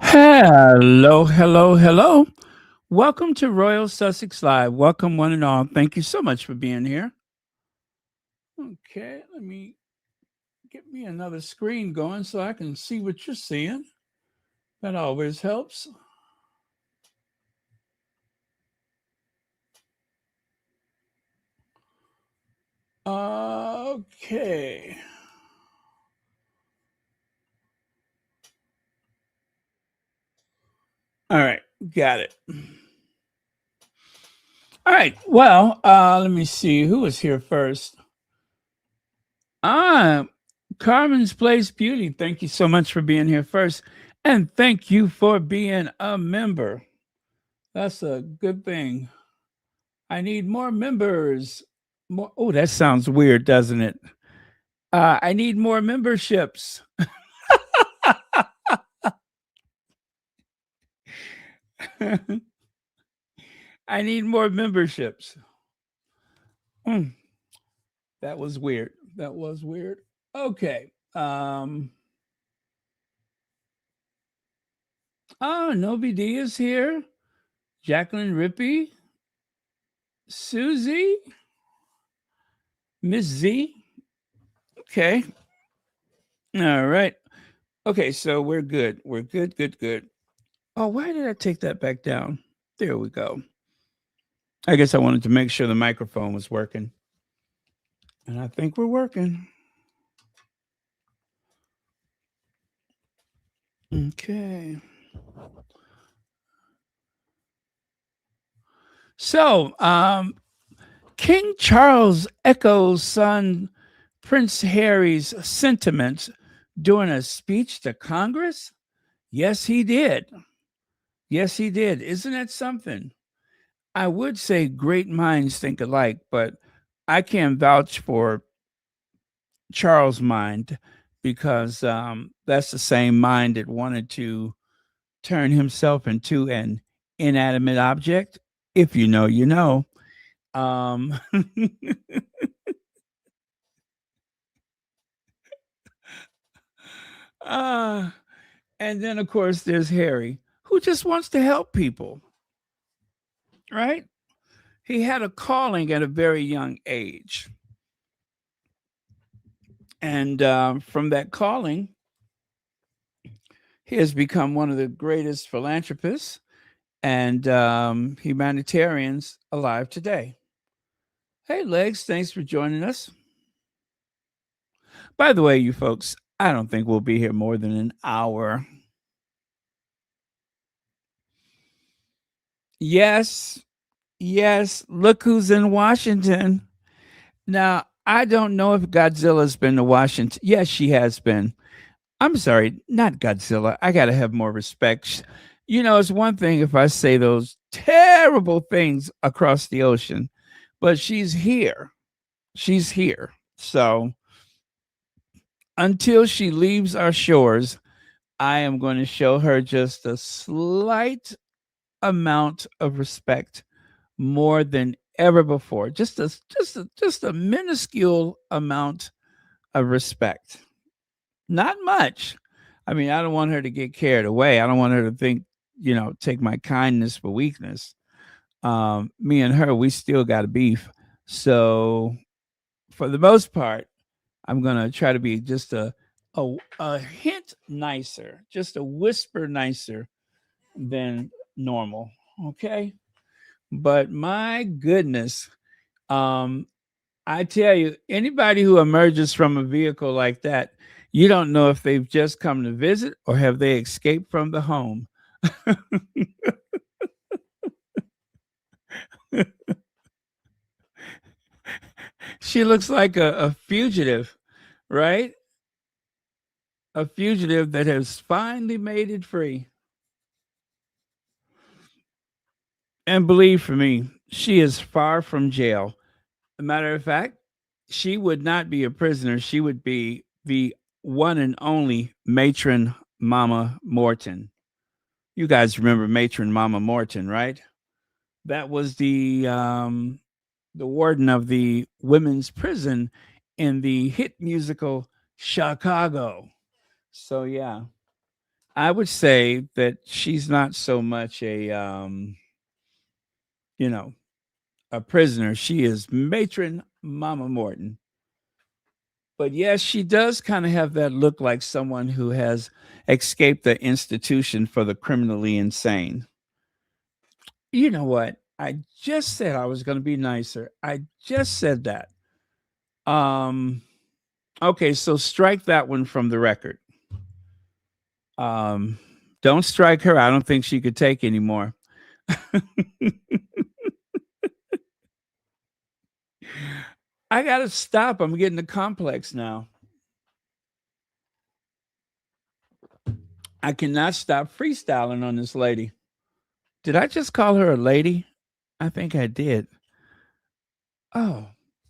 Hello, hello, hello. Welcome to Royal Sussex Live. Welcome, one and all. Thank you so much for being here. Okay, let me get me another screen going so I can see what you're seeing. That always helps. Okay. All right, got it. All right. Well, let me see who was here first. Ah, Carmen's Place Beauty. Thank you so much for being here first. And thank you for being a member. That's a good thing. I need more members. More. Oh, that sounds weird, doesn't it? I need more memberships. I need more memberships. Mm, that was weird. That was weird. Okay. Oh, Novi D is here. Jacqueline Rippey, Susie, Miss Z. Okay. All right. Okay, so we're good. We're good, good, good. Oh, why did I take that back down? There we go. I guess I wanted to make sure the microphone was working. And I think we're working. Okay. So, King Charles echoes son Prince Harry's sentiments during a speech to Congress? Yes, he did. Yes, he did. Isn't that something? I would say great minds think alike, but I can't vouch for Charles' mind because that's the same mind that wanted to turn himself into an inanimate object. If you know, you know. Um, uh, and then, of course, there's Harry, who just wants to help people, right? He had a calling at a very young age. And from that calling, he has become one of the greatest philanthropists and humanitarians alive today. Hey, Legs, thanks for joining us. By the way, you folks, I don't think we'll be here more than an hour. Yes, yes, look who's in Washington. Now, I don't know if Godzilla's been to Washington. Yes, she has been. I'm sorry, not Godzilla. I got to have more respect. You know, it's one thing if I say those terrible things across the ocean, but she's here. She's here. So until she leaves our shores, I am going to show her just a slight amount of respect more than ever before. Just a minuscule amount of respect. Not much. I mean, I don't want her to get carried away. I don't want her to think, take my kindness for weakness. Me and her, we still got a beef. So for the most part, I'm gonna try to be just a hint nicer, just a whisper nicer than normal. Okay. But my goodness, um, I tell you, anybody who emerges from a vehicle like that, you don't know if they've just come to visit or have they escaped from the home. She looks like a fugitive, right? A fugitive that has finally made it free. And believe for me, she is far from jail. A matter of fact, she would not be a prisoner. She would be the one and only matron Mama Morton. You guys remember matron Mama Morton, right? That was the warden of the women's prison in the hit musical Chicago. So yeah, I would say that she's not so much you know, a prisoner. She is matron Mama Morton. But yes, she does kind of have that look like someone who has escaped the institution for the criminally insane. You know what? I just said I was going to be nicer. I just said that. Um okay, so strike that one from the record. Um don't strike her. I don't think she could take anymore. I got to stop. I'm getting the complex now. I cannot stop freestyling on this lady. Did I just call her a lady? I think I did. Oh,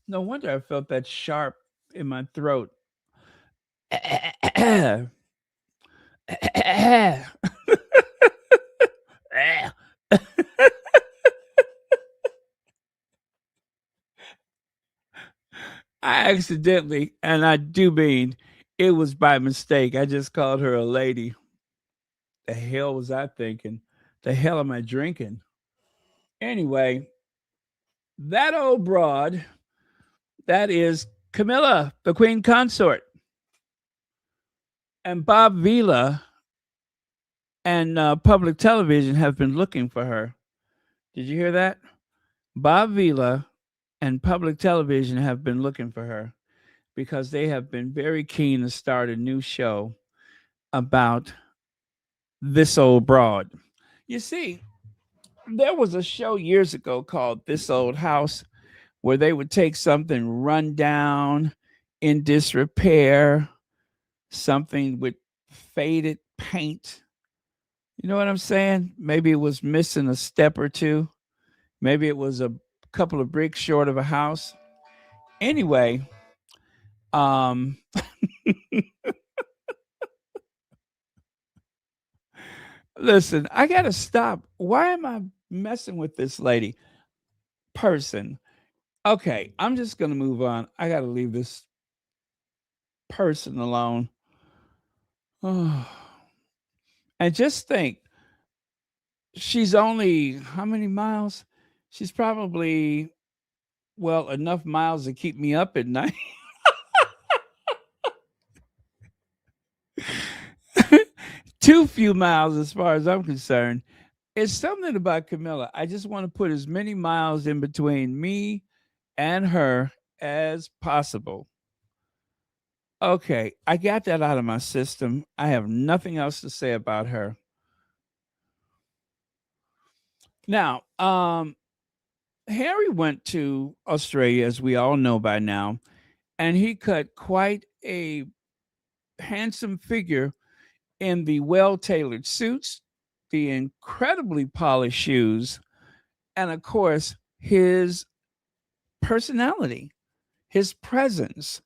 no wonder I felt that sharp in my throat. I accidentally, and I do mean it was by mistake. I just called her a lady. The hell was I thinking? The hell am I drinking? Anyway, that old broad, that is Camilla, the Queen Consort, and Bob Vila and public television have been looking for her. Did you hear that? Bob Vila and public television have been looking for her because they have been very keen to start a new show about this old broad. You see, there was a show years ago called This Old House where they would take something run down, in disrepair, something with faded paint. You know what I'm saying? Maybe it was missing a step or two. Maybe it was a couple of bricks short of a house. Anyway, um listen, I got to stop. Why am I messing with this lady person? Okay, I'm just going to move on. I got to leave this person alone. Oh. And just think, she's only how many miles? She's probably, well, enough miles to keep me up at night. Too few miles as far as I'm concerned. It's something about Camilla. I just want to put as many miles in between me and her as possible. Okay, I got that out of my system. I have nothing else to say about her. Now, Harry went to Australia, as we all know by now, and he cut quite a handsome figure in the well tailored suits, the incredibly polished shoes, and of course, his personality, his presence,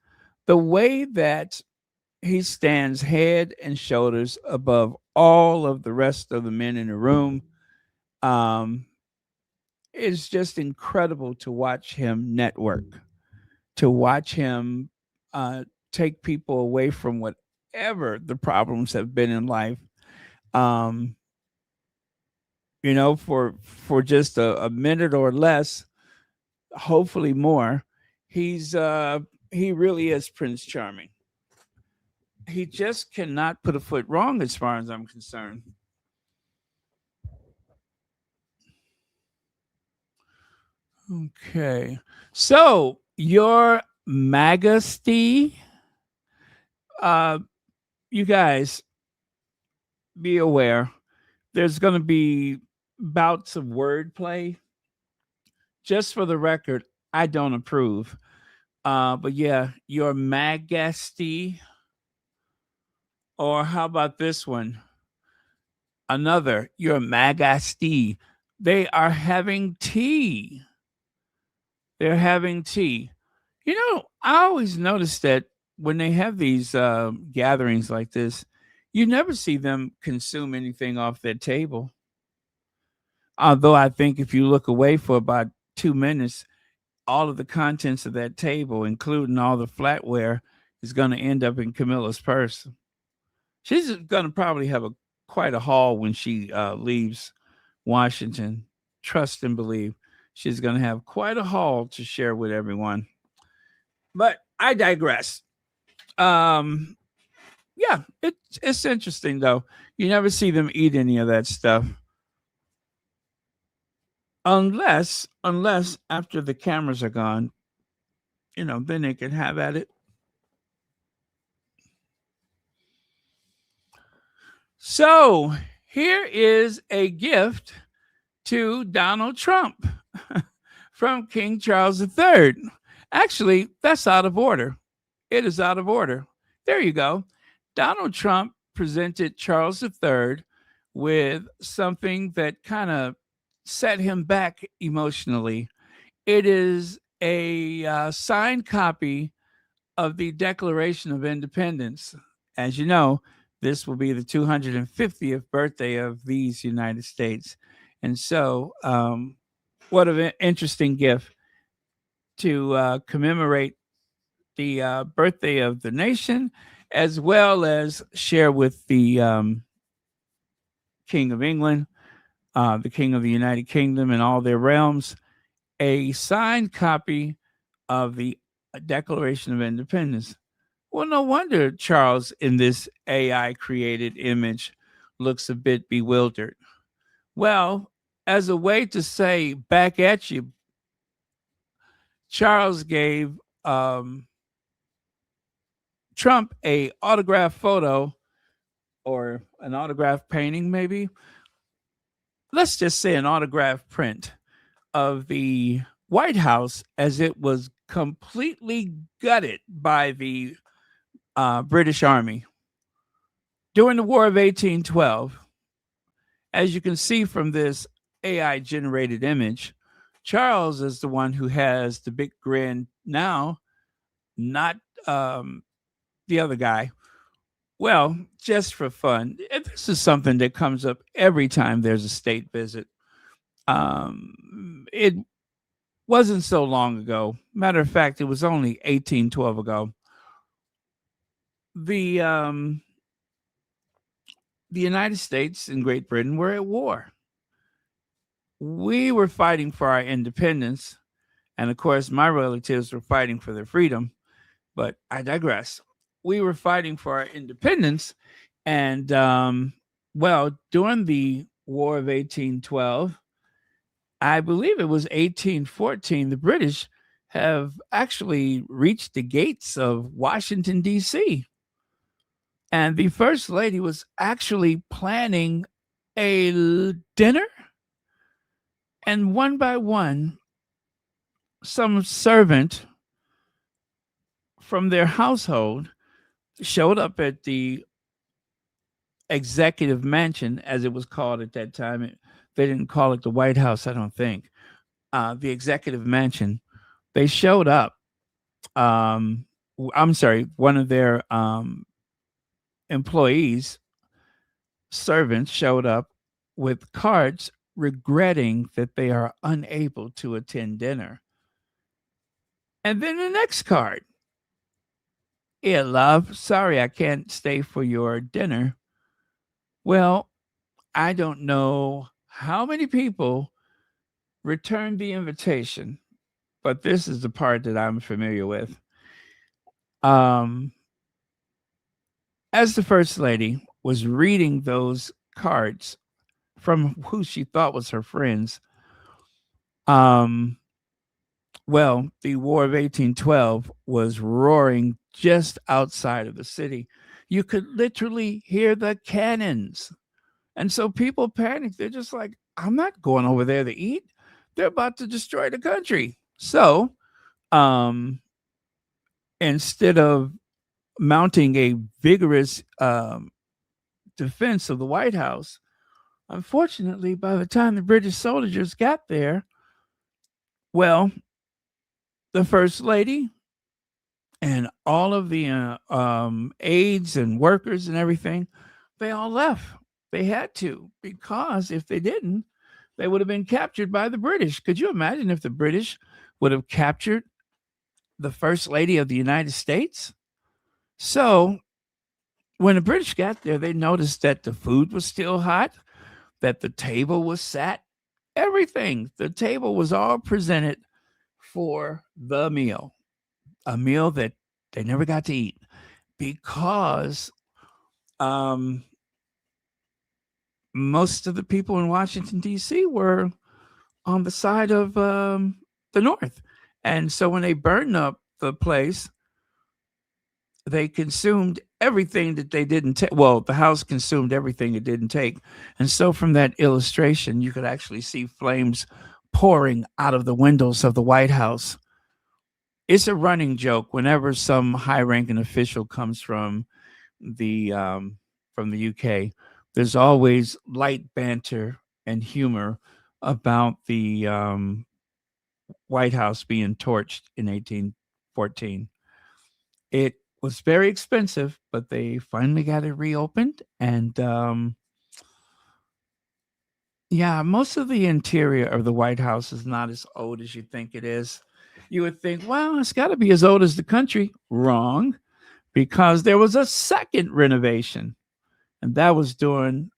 the way that he stands head and shoulders above all of the rest of the men in the room. Um, it's just incredible to watch him network, to watch him take people away from whatever the problems have been in life. Um, for just a minute or less, hopefully more. He really is Prince Charming. He just cannot put a foot wrong as far as I'm concerned. Okay. So, your Majesty, uh, you guys be aware there's going to be bouts of wordplay. Just for the record, I don't approve. But yeah, your Majesty, or how about this one? Another, your Majesty. They are having tea. They're having tea. I always notice that when they have these gatherings like this, you never see them consume anything off their table. Although I think if you look away for about 2 minutes, all of the contents of that table, including all the flatware, is going to end up in Camilla's purse. She's going to probably have a quite a haul when she leaves Washington. Trust and believe she's going to have quite a haul to share with everyone. But I digress. Um, yeah, it's interesting though. You never see them eat any of that stuff unless after the cameras are gone, then they can have at it. So here is a gift to Donald Trump from King Charles III. Actually, that's out of order. It is out of order. There you go. Donald Trump presented Charles III with something that kind of set him back emotionally. It is a signed copy of the Declaration of Independence. As you know, this will be the 250th birthday of these United States. And so, what an interesting gift to commemorate the birthday of the nation, as well as share with the King of England, the King of the United Kingdom, and all their realms, a signed copy of the Declaration of Independence. Well, no wonder Charles, in this AI created image, looks a bit bewildered. Well, as a way to say back at you, Charles gave Trump a autograph photo or an autograph painting, maybe. Let's just say an autograph print of the White House as it was completely gutted by the British Army during the War of 1812. As you can see from this AI generated image, Charles is the one who has the big grin now, not the other guy. Well, just for fun, this is something that comes up every time there's a state visit. It wasn't so long ago. Matter of fact, it was only 1812 ago. The um, the United States and Great Britain were at war. We were fighting for our independence, and of course, my relatives were fighting for their freedom. But I digress. We were fighting for our independence, and well, during the War of 1812, I believe it was 1814, the British have actually reached the gates of Washington, D.C. And the First Lady was actually planning a dinner. And one by one, some servant from their household showed up at the executive mansion, as it was called at that time. They didn't call it the White House, I don't think. The executive mansion. They showed up. I'm sorry, one of their employees, servants, showed up with cards regretting that they are unable to attend dinner. And then the next card, "Yeah, love, sorry I can't stay for your dinner." Well, I don't know how many people returned the invitation, but this is the part that I'm familiar with. Um, as the First Lady was reading those cards from who she thought was her friends, um, well, the War of 1812 was roaring just outside of the city. You could literally hear the cannons. And so people panicked. They're just like, I'm not going over there to eat. They're about to destroy the country. So um, instead of mounting a vigorous defense of the White House, unfortunately, by the time the British soldiers got there, well, the First Lady and all of the aides and workers and everything, they all left. They had to, because if they didn't, they would have been captured by the British. Could you imagine if the British would have captured the First Lady of the United States? So when the British got there, they noticed that the food was still hot, that the table was set, everything. The table was all presented for the meal, a meal that they never got to eat because um, most of the people in Washington, D.C. were on the side of the North. And so when they burned up the place, they consumed everything that they didn't take. Well, the house consumed everything it didn't take. And so from that illustration, you could actually see flames pouring out of the windows of the White House. It's a running joke whenever some high-ranking official comes the from the UK. There's always light banter and humor about the White House being torched in 1814. It was very expensive, but they finally got it reopened. And yeah, most of the interior of the White House is not as old as you think it is. You would think, well, it's got to be as old as the country. Wrong, because there was a second renovation, and that was during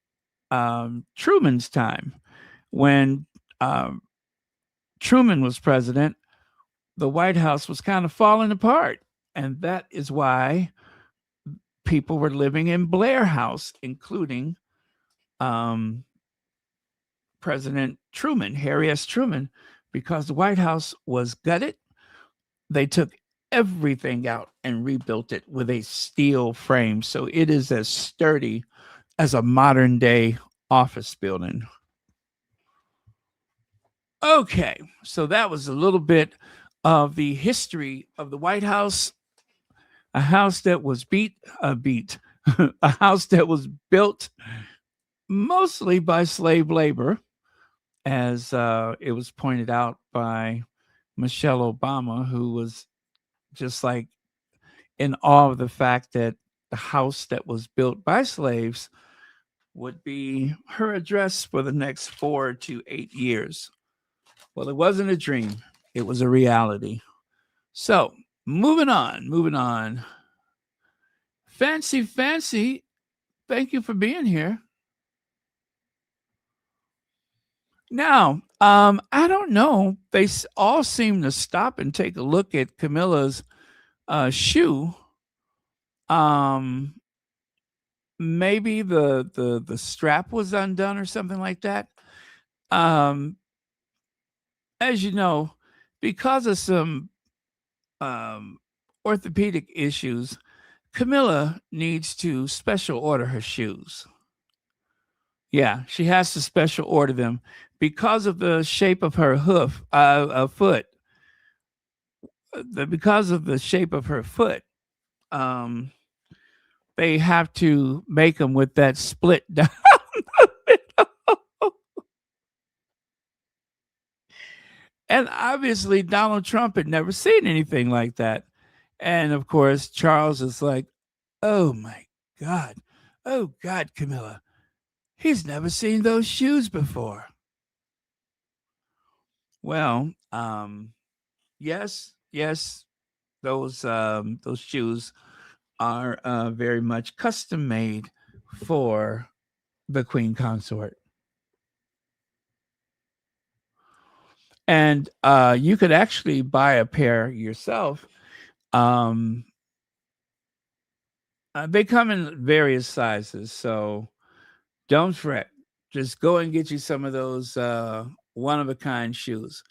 Truman's time. When um, Truman was president, the White House was kind of falling apart. And that is why people were living in Blair House, including um, President Truman, Harry S. Truman, because the White House was gutted. They took everything out and rebuilt it with a steel frame. So it is as sturdy as a modern day office building. Okay, so that was a little bit of the history of the White House, a house that was a house that was built mostly by slave labor, as it was pointed out by Michelle Obama, who was just like in awe of the fact that the house that was built by slaves would be her address for the next 4 to 8 years. Well, it wasn't a dream, it was a reality. So, moving on, moving on. Fancy, fancy, thank you for being here. Now, I don't know. They all seem to stop and take a look at Camilla's shoe. Um, maybe the strap was undone or something like that. Um, as you know, because of some um, orthopedic issues, Camilla needs to special order her shoes. Yeah, she has to special order them because of the shape of her foot. Because of the shape of her foot, um, they have to make them with that split down the middle. And obviously, Donald Trump had never seen anything like that. And of course, Charles is like, oh my God. Oh God, Camilla. He's never seen those shoes before. Well, yes, yes, those shoes are very much custom made for the Queen Consort. And you could actually buy a pair yourself. Um, they come in various sizes, so don't fret. Just go and get you some of those one of a kind shoes.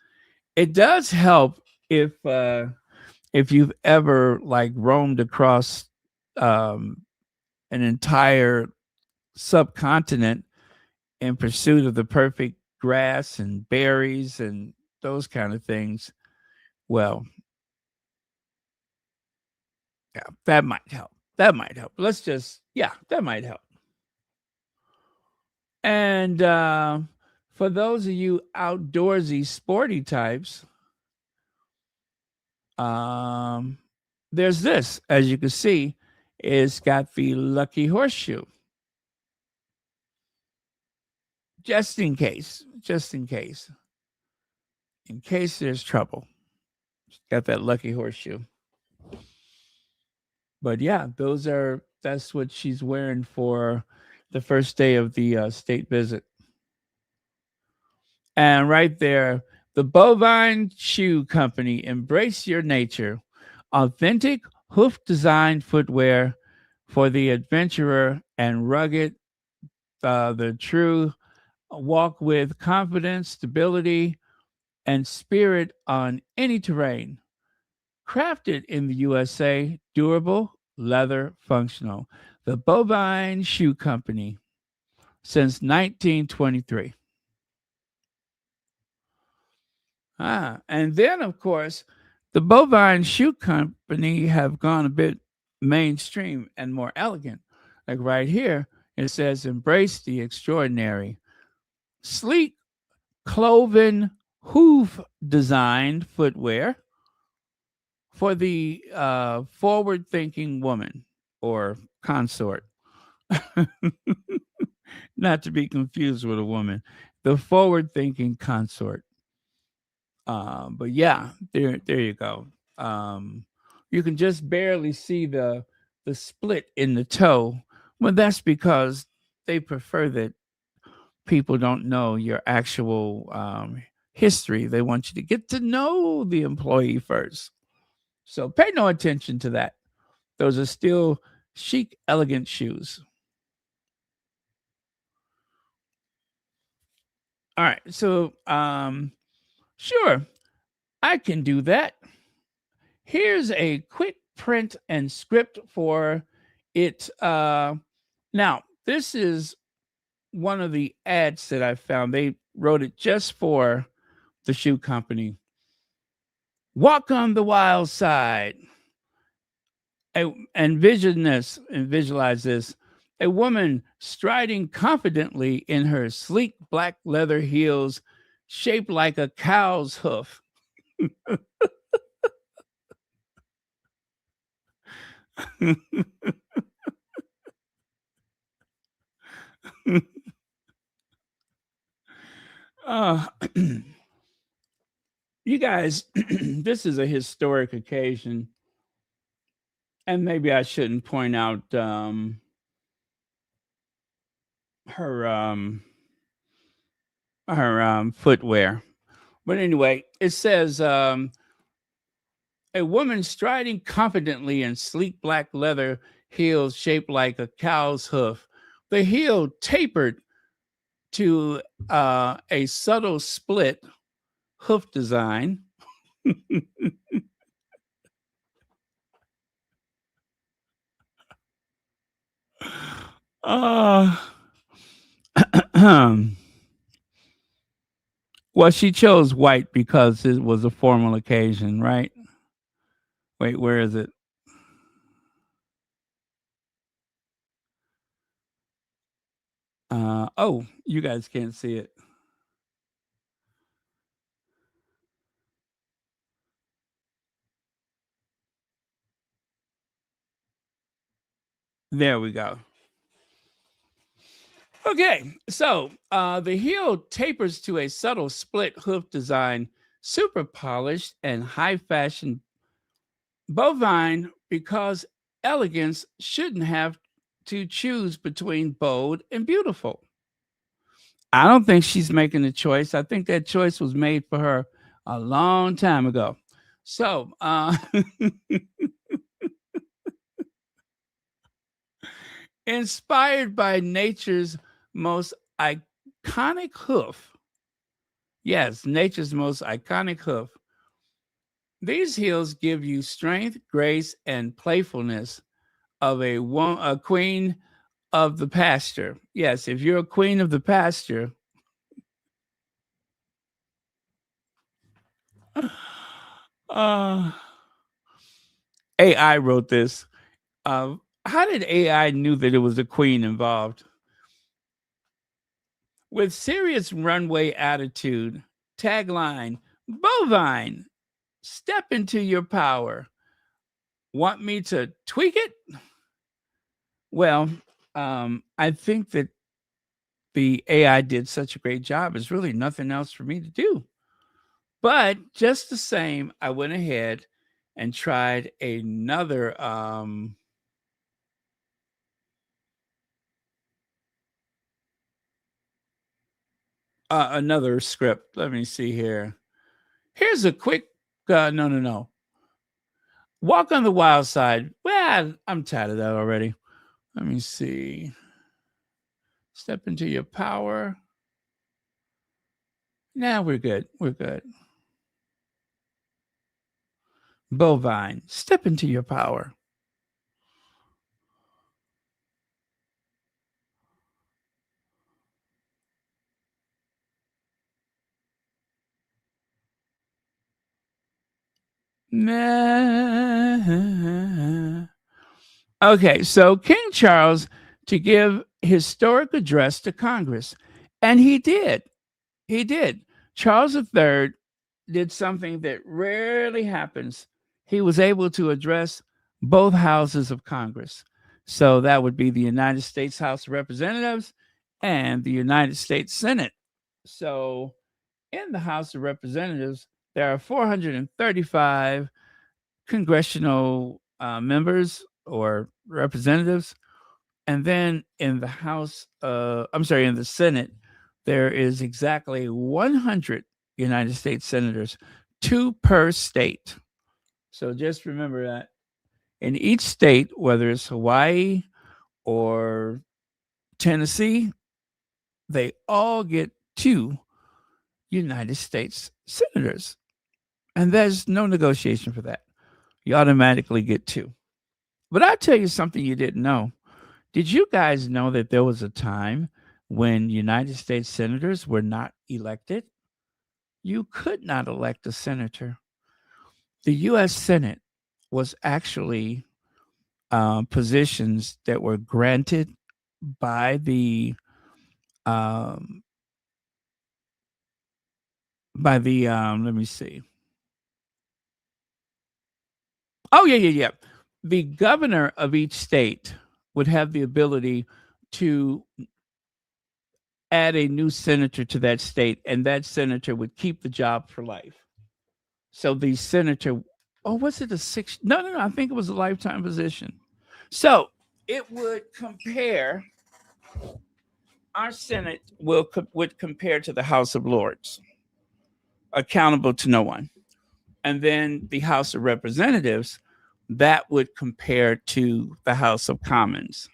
It does help if you've ever like roamed across um, an entire subcontinent in pursuit of the perfect grass and berries and those kind of things. Well, yeah, that might help. That might help. Yeah, that might help. And for those of you outdoorsy, sporty types, um, there's this. As you can see, it's got the lucky horseshoe. Just in case there's trouble. Got that lucky horseshoe. But yeah, those are That's what she's wearing for the first day of the state visit. And right there, the Bovine Shoe Company, embrace your nature. Authentic hoof designed footwear for the adventurer and rugged, the true walk with confidence, stability, and spirit on any terrain. Crafted in the USA, durable, leather, functional. The Bovine Shoe Company since 1923. And then, of course, the Bovine Shoe Company have gone a bit mainstream and more elegant. Like right here, it says, embrace the extraordinary. Sleek, cloven, hoof designed footwear for the forward thinking woman or consort. Not to be confused with a woman, the forward thinking consort. But yeah, there you go. Um, you can just barely see the split in the toe. Well, that's because they prefer that people don't know your actual history. They want you to get to know the employee first. So pay no attention to that. Those are still chic, elegant shoes. All right. So sure, I can do that. Here's a quick print and script for it. Now, this is one of the ads that I found. They wrote it just for the shoe company. Walk on the wild side. Envision this and visualize this. A woman striding confidently in her sleek black leather heels shaped like a cow's hoof. uh, you guys, this is a historic occasion, and maybe I shouldn't point out her footwear. But anyway, it says a woman striding confidently in sleek black leather heels shaped like a cow's hoof. The heel tapered to a subtle split hoof design. uh, well, she chose white because it was a formal occasion, right? Wait, where is it? Oh, you guys can't see it. There we go. Okay, so the heel tapers to a subtle split hoof design, super polished and high fashion bovine because elegance shouldn't have to choose between bold and beautiful. I don't think she's making a choice. I think that choice was made for her a long time ago. So, inspired by nature's most iconic hoof. Yes, nature's most iconic hoof. These heels give you strength, grace, and playfulness of a queen of the pasture. Yes, if you're a queen of the pasture, uh, AI wrote this. How did AI knew that it was a queen involved? With serious runway attitude, tagline, bovine, step into your power. Want me to tweak it? Well, I think that the AI did such a great job. There's really nothing else for me to do. But just the same, I went ahead and tried another Another script. Let me see here. Here's a quick. No. Walk on the Wild Side. Well, I'm tired of that already. Let me see. Step into your power. Nah, we're good. We're good. Bovine. Step into your power. Nah. Okay, so King Charles to give historic address to Congress, and he did. He did. Charles III did something that rarely happens. He was able to address both houses of Congress. So that would be the United States House of Representatives and the United States Senate. So in the House of Representatives, there are 435 congressional members or representatives. And then in the in the Senate, there is exactly 100 United States senators, two per state. So just remember that in each state, whether it's Hawaii or Tennessee, they all get two United States senators. And there's no negotiation for that. You automatically get two. But I'll tell you something you didn't know. Did you guys know that there was a time when United States senators were not elected? You could not elect a senator. The U.S. Senate was actually positions that were granted by um, let me see. Oh yeah. The governor of each state would have the ability to add a new senator to that state, and that senator would keep the job for life. So the senator, oh, was it a six? No. I think it was a lifetime position. So it would compare. Our Senate would compare to the House of Lords, accountable to no one, and then the House of Representatives that would compare to the House of Commons.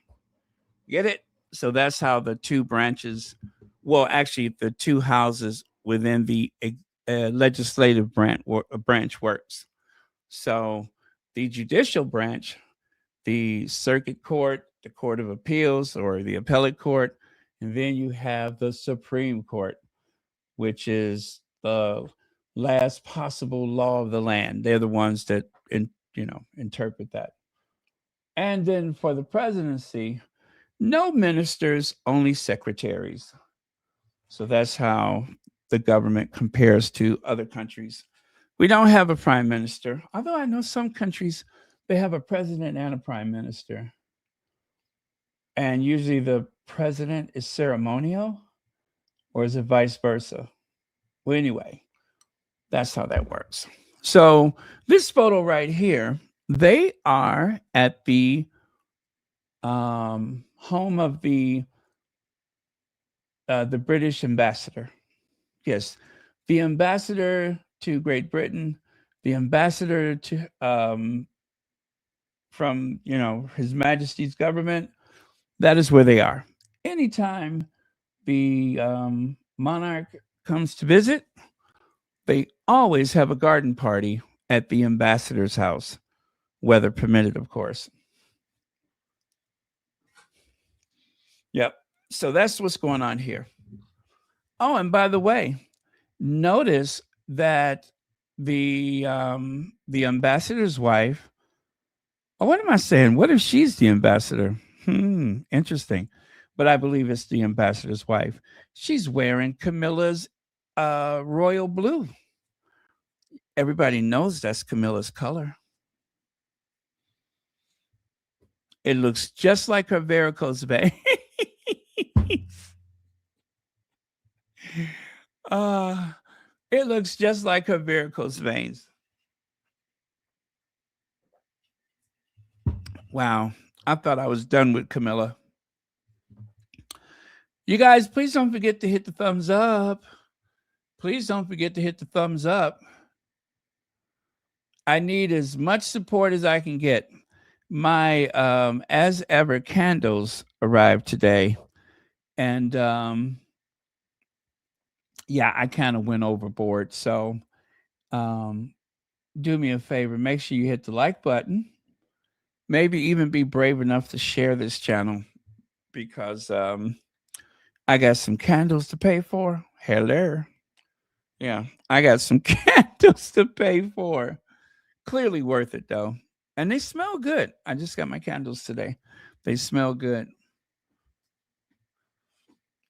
Get it? So that's how the two branches, well, actually, the two houses within the legislative branch works. So the judicial branch, the circuit court, the court of appeals, or the appellate court, and then you have the Supreme Court, which is the last possible law of the land. They're the ones that interpret that. And then for the presidency, no ministers, only secretaries. So that's how the government compares to other countries. We don't have a prime minister, although I know some countries they have a president and a prime minister. And usually the president is ceremonial, or is it vice versa? Well, anyway, that's how that works. So this photo right here, they are at the home of the British ambassador. Yes, the ambassador to Great Britain, the ambassador to from His Majesty's government. That is where they are. Anytime the monarch comes to visit, they always have a garden party at the ambassador's house, weather permitted, of course. Yep. So that's what's going on here. Oh, and by the way, notice that the ambassador's wife. Oh, what am I saying? What if she's the ambassador? Interesting. But I believe it's the ambassador's wife. She's wearing Camilla's royal blue. Everybody knows that's Camilla's color. It looks just like her varicose veins. uh, it looks just like her varicose veins. Wow. I thought I was done with Camilla. You guys, please don't forget to hit the thumbs up. Please don't forget to hit the thumbs up. I need as much support as I can get. My as ever candles arrived today, and yeah, I kind of went overboard. So um, do me a favor, make sure you hit the like button. Maybe even be brave enough to share this channel because I got some candles to pay for. Hello. Yeah, I got some candles to pay for. Clearly worth it though. And they smell good. I just got my candles today. They smell good.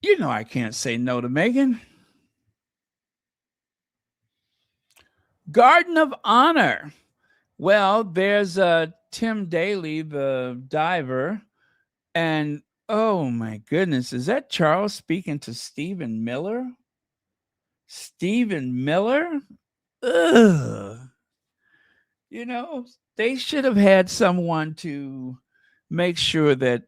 You know I can't say no to Meghan. Garden of Honor. Well, there's Tim Daly, the diver, and oh my goodness, is that Charles speaking to Stephen Miller? Stephen Miller? Ugh. You know, they should have had someone to make sure that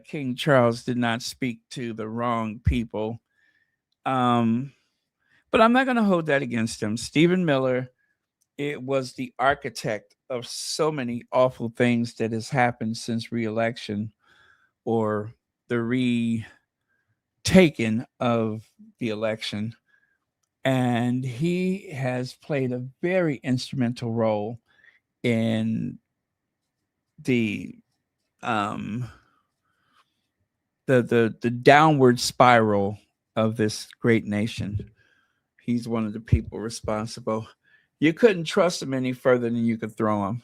King Charles did not speak to the wrong people. Um, but I'm not going to hold that against him. Stephen Miller, it was the architect of so many awful things that has happened since re-election or the retaken of the election. And he has played a very instrumental role in the um the downward spiral of this great nation. He's one of the people responsible. You couldn't trust him any further than you could throw him.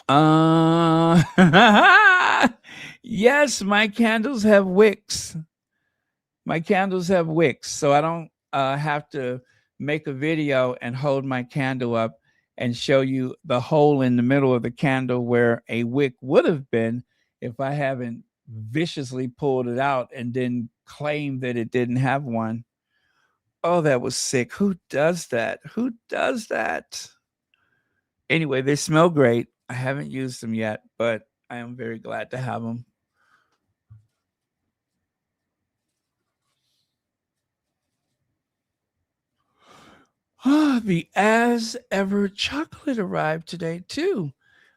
Uh yes, my candles have wicks. My candles have wicks, so I don't have to make a video and hold my candle up and show you the hole in the middle of the candle where a wick would have been if I haven't viciously pulled it out and then claimed that it didn't have one. Oh, that was sick. Who does that? Who does that? Anyway, they smell great. I haven't used them yet, but I am very glad to have them. The as ever chocolate arrived today too.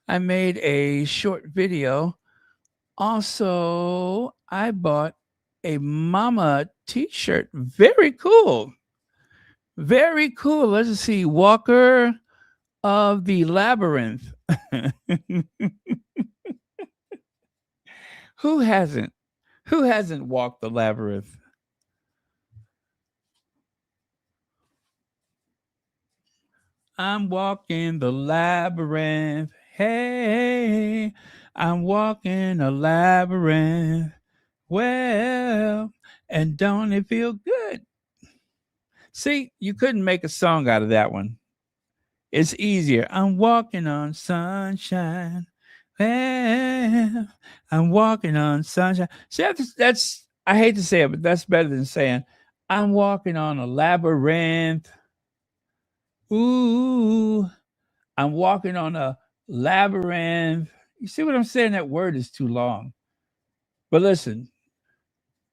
I made a short video. Also, I bought a mama t-shirt. Very cool. Very cool. Let's see. Walker of the Labyrinth. Who hasn't? Who hasn't walked the labyrinth? I'm walking the labyrinth. Hey, I'm walking a labyrinth. Well, and don't it feel good? See, you couldn't make a song out of that one. It's easier. I'm walking on sunshine. Well, I'm walking on sunshine. See, that's I hate to say it, but that's better than saying I'm walking on a labyrinth. Ooh, I'm walking on a labyrinth. You see what I'm saying? That word is too long. But listen,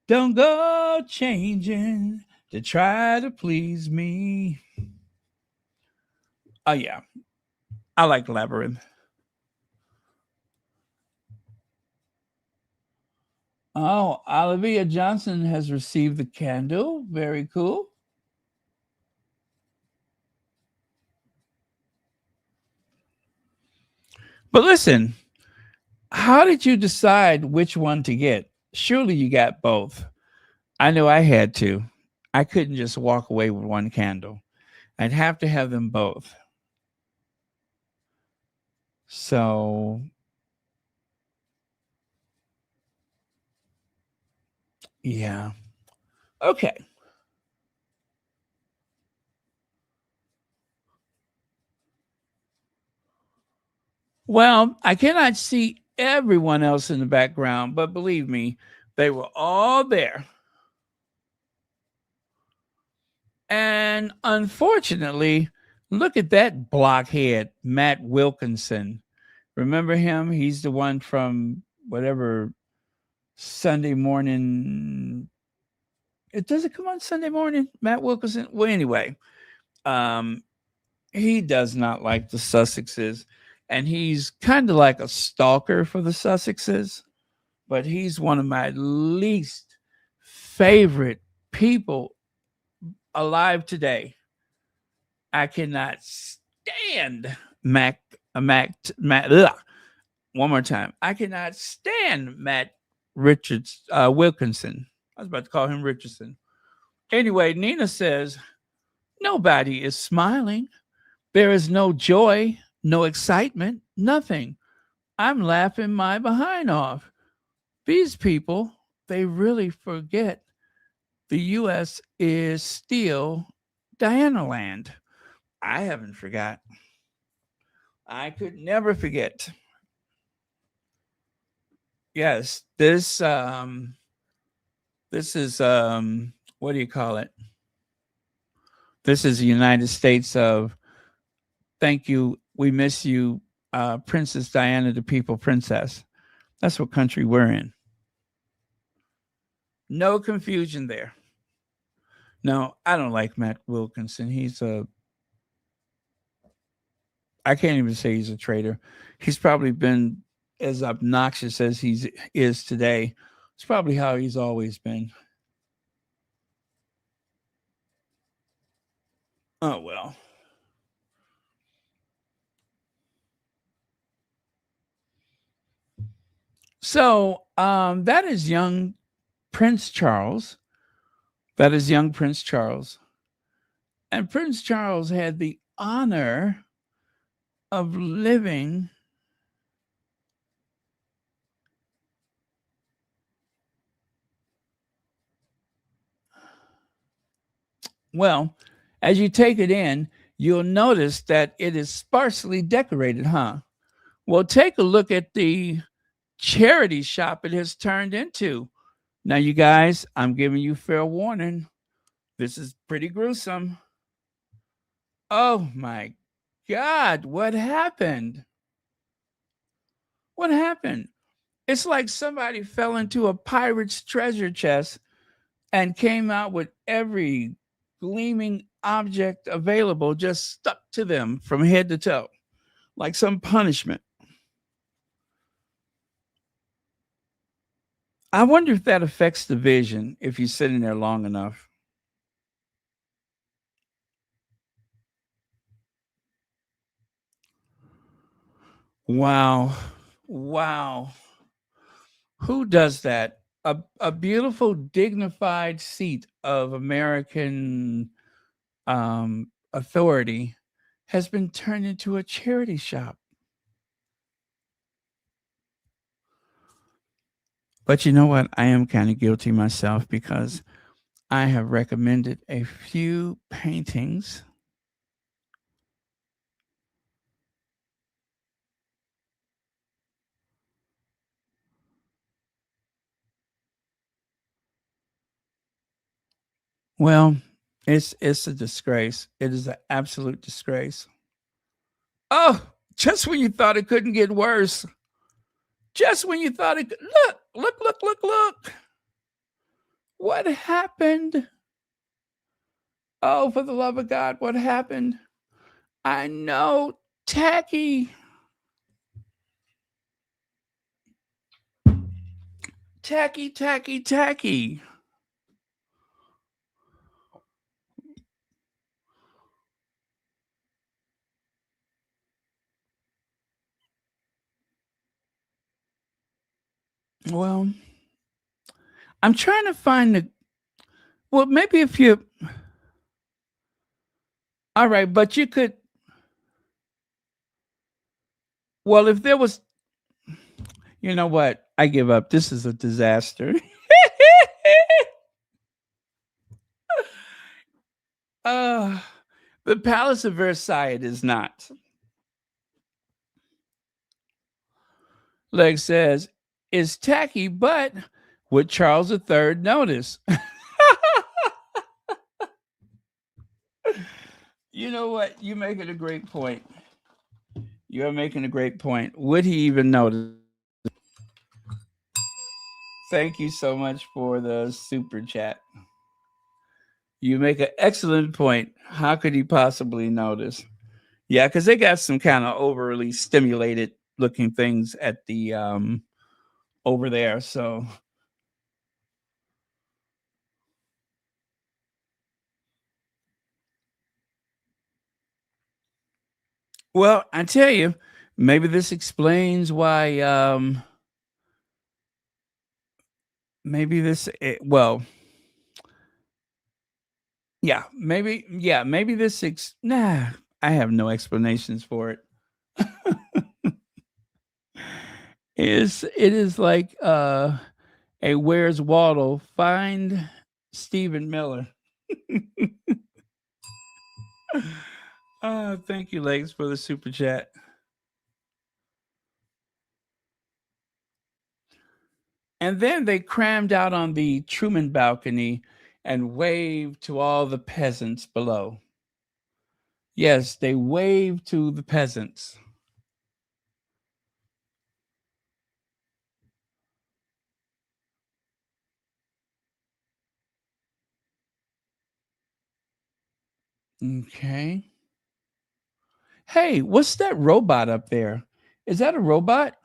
don't go changing to try to please me. Oh, yeah. I like labyrinth. Oh, Olivia Johnson has received the candle. Very cool. But listen, how did you decide which one to get? Surely you got both. I know I had to. I couldn't just walk away with one candle. I'd have to have them both. So, yeah. Okay. Well, I cannot see everyone else in the background, but believe me, they were all there. And unfortunately, look at that blockhead, Matt Wilkinson. Remember him? He's the one from whatever Sunday morning. It doesn't come on Sunday morning. Matt Wilkinson. Well, anyway, um, he does not like the Sussexes, and he's kind of like a stalker for the Sussexes. But he's one of my least favorite people alive today. I cannot stand Matt. Ugh. One more time. I cannot stand Matt Richards Wilkinson. I was about to call him Richardson. Anyway, Nina says nobody is smiling. There is no joy, no excitement, nothing. I'm laughing my behind off. These people, they really forget the U.S. is still Diana Land. I haven't forgot. I could never forget. Yes, this is what do you call it? This is the United States of thank you, we miss you, Princess Diana, the people princess. That's what country we're in. No confusion there. No, I don't like Matt Wilkinson. I can't even say he's a traitor. He's probably been as obnoxious as he is today. It's probably how he's always been. Oh, well. So that is young Prince Charles. That is young Prince Charles. And Prince Charles had the honor of living well. As you take it in, you'll notice that it is sparsely decorated, huh? Well, take a look at the charity shop it has turned into. Now, you guys, I'm giving you fair warning. This is pretty gruesome. Oh my God, what happened? What happened? It's like somebody fell into a pirate's treasure chest and came out with every gleaming object available just stuck to them from head to toe, like some punishment. I wonder if that affects the vision if you're sitting there long enough. Wow. Wow. Who does that? A beautiful, dignified seat of American authority has been turned into a charity shop. But you know what? I am kind of guilty myself because I have recommended a few paintings. Well, it's a disgrace. It is an absolute disgrace. Oh, just when you thought it couldn't get worse. Just when you thought it could look. What happened? Oh, for the love of God, what happened? I know. Tacky. Tacky. Well, I'm trying to find the. Well, maybe if you. All right, but you could. Well, if there was. You know what? I give up. This is a disaster. uh, the Palace of Versailles is not. Leg says, is tacky, but would Charles III notice? You know what? You make it a great point. You're making a great point. Would he even notice? Thank you so much for the super chat. You make an excellent point. How could he possibly notice? Yeah, because they got some kind of overly stimulated looking things at the over there. So, well, I tell you, maybe this explains why. Maybe this. Well, yeah, maybe this. Nah, I have no explanations for it. It is like a Where's Waldo? Find Stephen Miller. Thank you, Legs, for the super chat. And then they crammed out on the Truman balcony and waved to all the peasants below. Yes, they waved to the peasants. Okay. Hey, what's that robot up there? Is that a robot?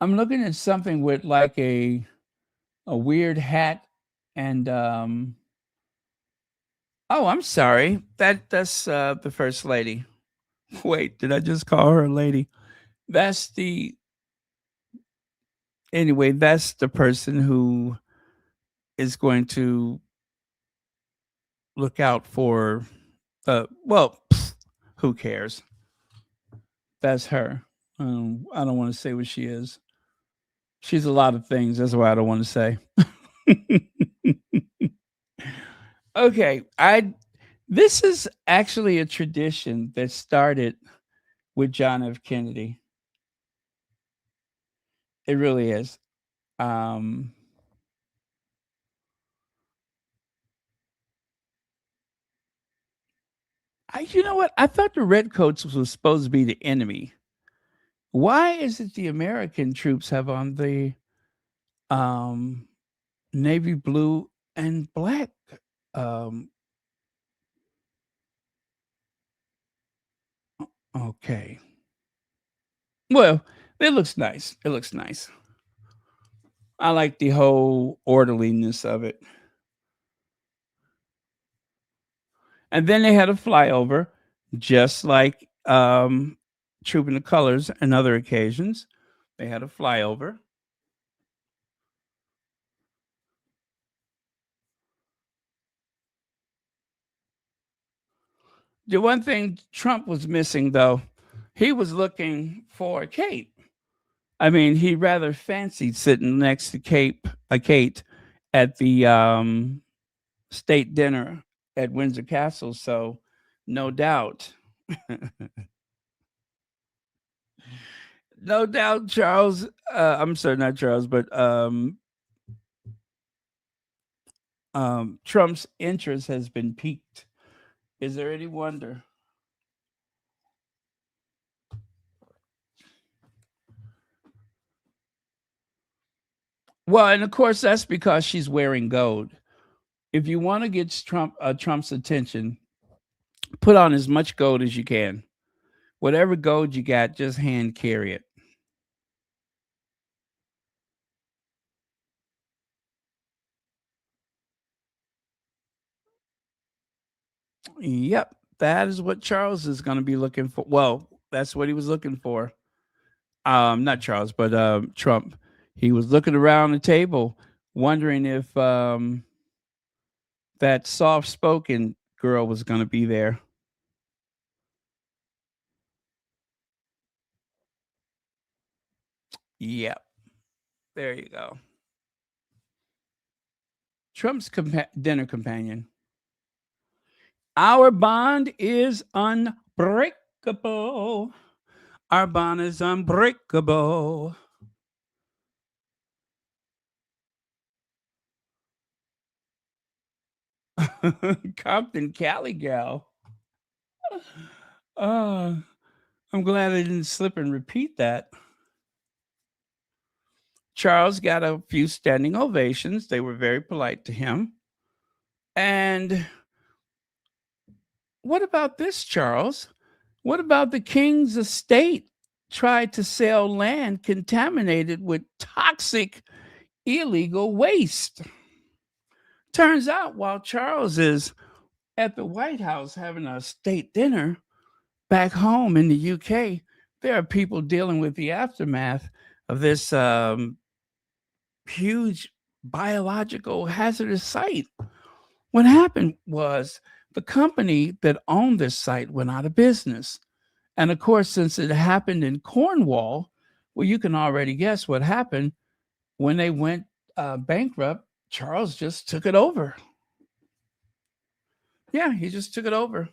I'm looking at something with like a weird hat and oh, I'm sorry. That's the first lady. Wait, did I just call her a lady? That's the anyway, that's the person who is going to look out for well, who cares? That's her. I don't want to say what she is. She's a lot of things. That's why I don't want to say. Okay, I this is actually a tradition that started with John F. Kennedy. It really is. Um, you know what? I thought the redcoats was supposed to be the enemy. Why is it the American troops have on the um, navy blue and black? Um, okay. Well, it looks nice. It looks nice. I like the whole orderliness of it. And then they had a flyover, just like Trooping the Colors and other occasions. They had a flyover. The one thing Trump was missing, though, he was looking for Kate. I mean, he rather fancied sitting next to Kate at the state dinner at Windsor Castle. So, no doubt, no doubt, Charles. I'm sorry, not Charles, but Trump's interest has been piqued. Is there any wonder? Well, and of course, that's because she's wearing gold. If you want to get Trump's attention, put on as much gold as you can. Whatever gold you got, just hand carry it. Yep, that is what Charles is going to be looking for. Well, that's what he was looking for. Not Charles, but Trump. He was looking around the table, wondering if that soft-spoken girl was going to be there. Yep, there you go. Trump's dinner companion. Our bond is unbreakable. Our bond is unbreakable. Compton Cali gal. Uh, I'm glad I didn't slip and repeat that. Charles got a few standing ovations. They were very polite to him. And what about this, Charles? What about the king's estate tried to sell land contaminated with toxic illegal waste? Turns out while Charles is at the White House having a state dinner back home in the UK, there are people dealing with the aftermath of this huge biological hazardous site. What happened was the company that owned this site went out of business. And of course, since it happened in Cornwall, well, you can already guess what happened when they went bankrupt. Charles just took it over. Yeah, he just took it over.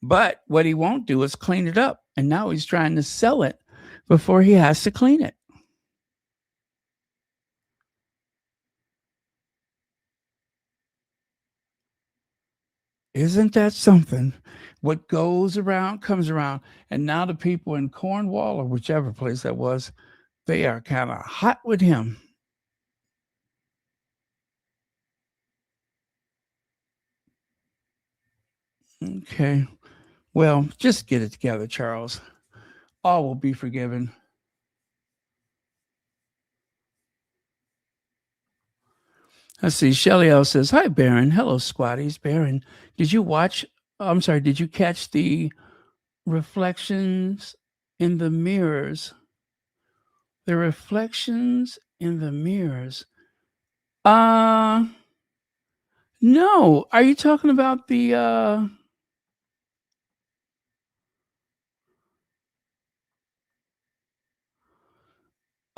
But what he won't do is clean it up. And now he's trying to sell it before he has to clean it. Isn't that something? What goes around comes around. And now the people in Cornwall or whichever place that was, they are kind of hot with him. Okay. Well, just get it together, Charles. All will be forgiven. Let's see. Shelly L says, "Hi, Baron. Hello, squatties. Baron, did you watch? I'm sorry. Did you catch the reflections in the mirrors? The reflections in the mirrors. Uh, no. Are you talking about the?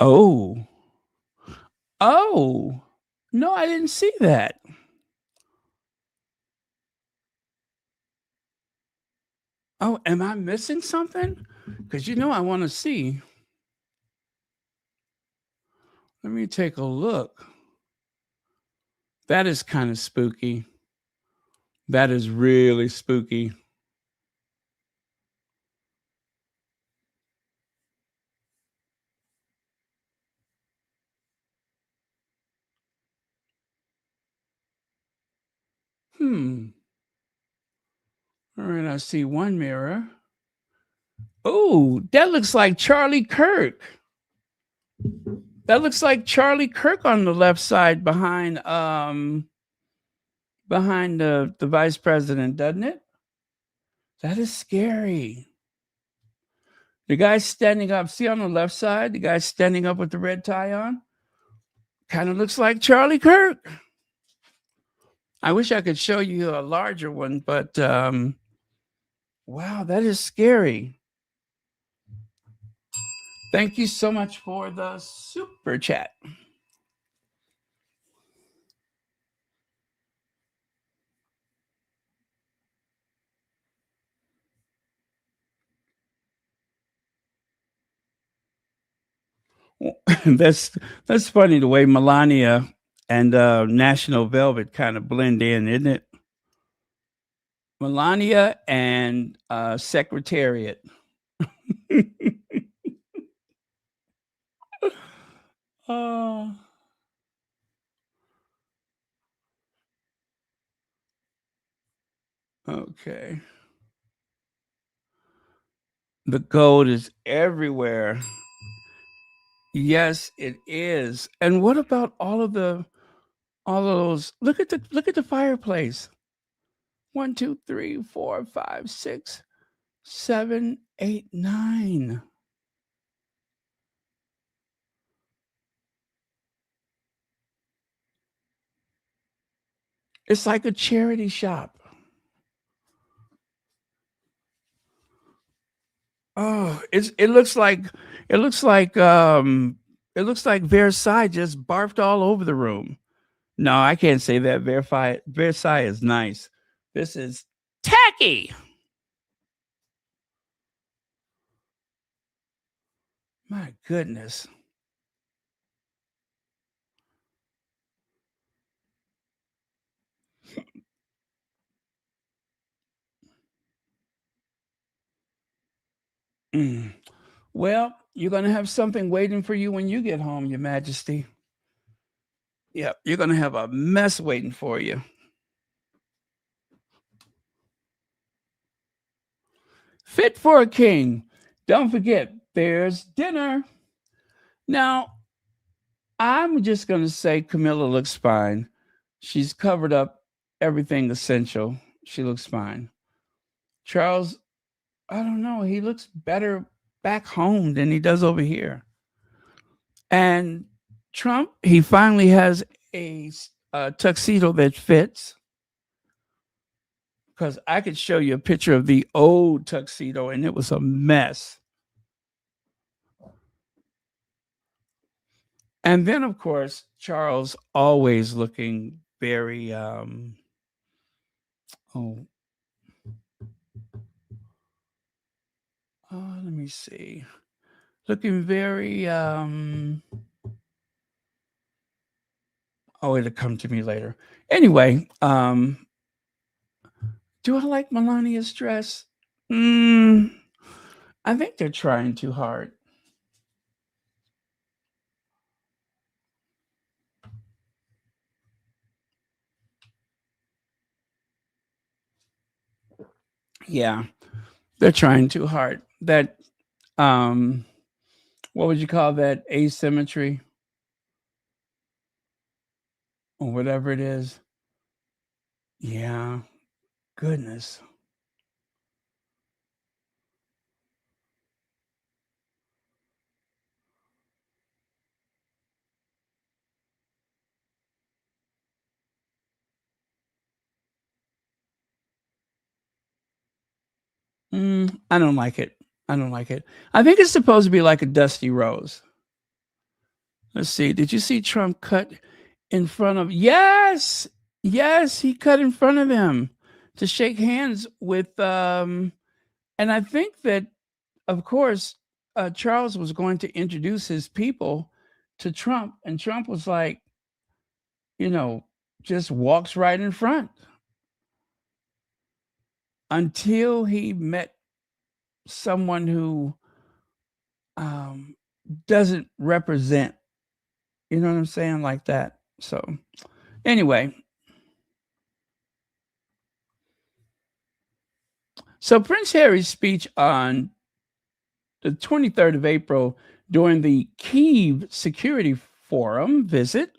Oh, oh, no, I didn't see that. Oh, am I missing something? Because I want to see. Let me take a look. That is kind of spooky. That is really spooky. Hmm. All right, I see one mirror. Oh, that looks like Charlie Kirk. That looks like Charlie Kirk on the left side behind the vice president, doesn't it? That is scary. The guy standing up, see on the left side, the guy standing up with the red tie on, kind of looks like Charlie Kirk. I wish I could show you a larger one, but wow, that is scary. Thank you so much for the super chat. that's that's funny the way Melania and National Velvet kind of blend in, isn't it? Melania and Secretariat. Oh, okay. The gold is everywhere. Yes, it is. And what about all of those? Look at the fireplace. One, two, three, four, five, six, seven, eight, nine. It's like a charity shop. Oh, it looks like it looks like Versailles just barfed all over the room. No, I can't say that. Versailles is nice. This is tacky. My goodness. Mm. Well, you're going to have something waiting for you when you get home, Your Majesty. Yep, you're going to have a mess waiting for you. Fit for a king. Don't forget, there's dinner. Now, I'm just going to say Camilla looks fine. She's covered up everything essential. She looks fine. Charles, I don't know. He looks better back home than he does over here. And Trump, he finally has a tuxedo that fits. Because I could show you a picture of the old tuxedo and it was a mess. And then, of course, Charles always looking very, oh, let me see. Looking very, oh, it'll come to me later. Anyway, do I like Melania's dress? I think they're trying too hard. Yeah, they're trying too hard. That, um, what would you call that? Asymmetry or whatever it is. Yeah, goodness. I don't like it. I don't like it. I think it's supposed to be like a dusty rose. Let's see. Did you see Trump cut in front of? Yes, yes, he cut in front of him to shake hands with. And I think that, of course, Charles was going to introduce his people to Trump, and Trump was like, you know, just walks right in front until he met someone who um, doesn't represent. You know what I'm saying? Like that. So, anyway, so Prince Harry's speech on the 23rd of April during the Kyiv Security Forum visit,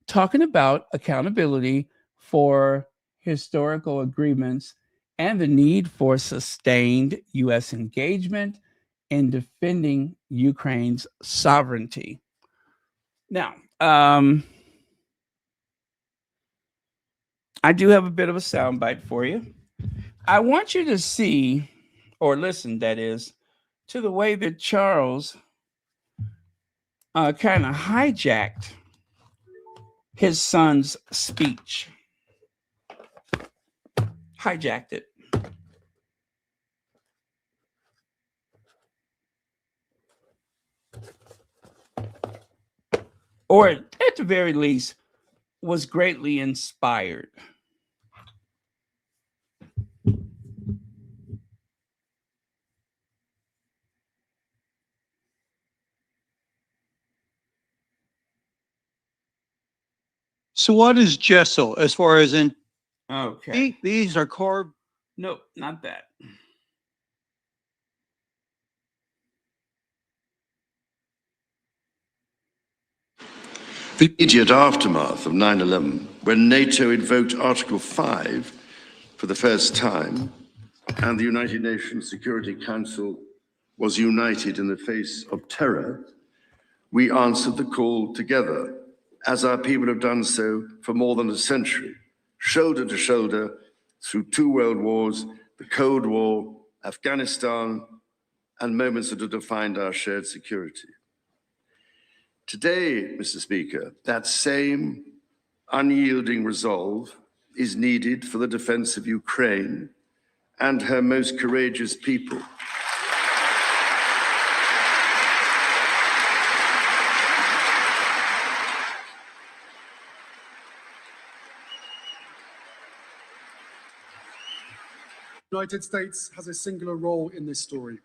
talking about accountability for historical agreements and the need for sustained U.S. engagement in defending Ukraine's sovereignty. Now, I do have a bit of a soundbite for you. I want you to see, or listen, that is, to the way that Charles kind of hijacked his son's speech. Hijacked it. Or at the very least, was greatly inspired. So what is gesso as far as in Okay. these are carved? Nope, not that. The immediate aftermath of 9/11, when NATO invoked Article 5 for the first time, and the United Nations Security Council was united in the face of terror, we answered the call together, as our people have done so for more than a century, shoulder to shoulder through 2 world wars, the Cold War, Afghanistan, and moments that have defined our shared security. Today, Mr. Speaker, that same unyielding resolve is needed for the defense of Ukraine and her most courageous people. The United States has a singular role in this story.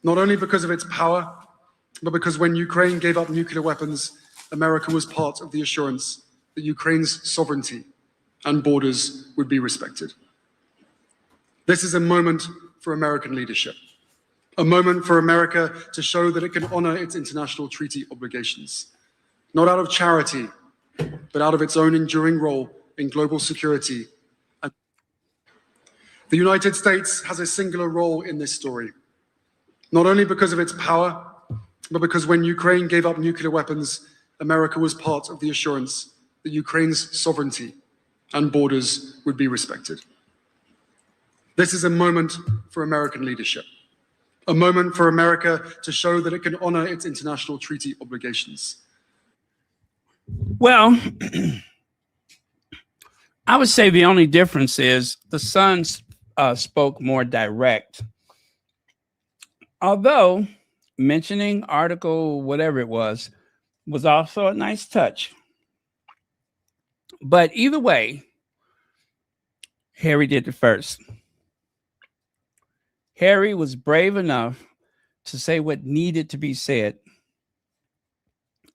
not only because of its power, but because when Ukraine gave up nuclear weapons, America was part of the assurance that Ukraine's sovereignty and borders would be respected. This is a moment for American leadership, a moment for America to show that it can honor its international treaty obligations, not out of charity, but out of its own enduring role in global security. The United States has a singular role in this story, not only because of its power, but because when Ukraine gave up nuclear weapons, America was part of the assurance that Ukraine's sovereignty and borders would be respected. This is a moment for American leadership, a moment for America to show that it can honor its international treaty obligations. Well, I would say the only difference is the son spoke more direct. Although mentioning article, whatever it was also a nice touch. But either way, Harry did it first. Harry was brave enough to say what needed to be said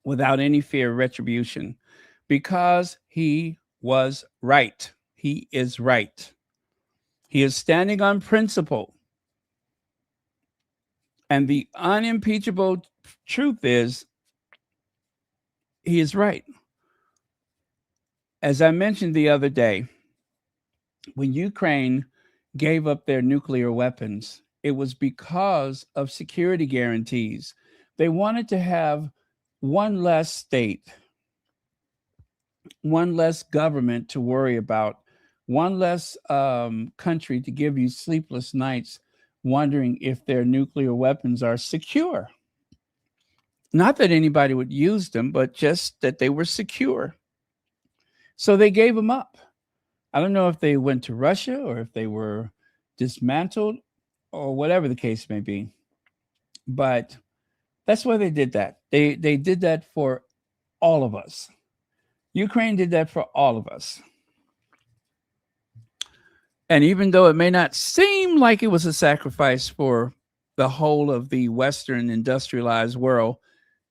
without any fear of retribution because he was right. He is right. He is standing on principle. And the unimpeachable truth is he is right. As I mentioned the other day, when Ukraine gave up their nuclear weapons, it was because of security guarantees. They wanted to have one less state, one less government to worry about, one less country to give you sleepless nights wondering if their nuclear weapons are secure. Not that anybody would use them, but just that they were secure. So they gave them up. I don't know if they went to Russia or if they were dismantled or whatever the case may be. But that's why they did that. They did that for all of us. Ukraine did that for all of us. And even though it may not seem like it was a sacrifice for the whole of the Western industrialized world,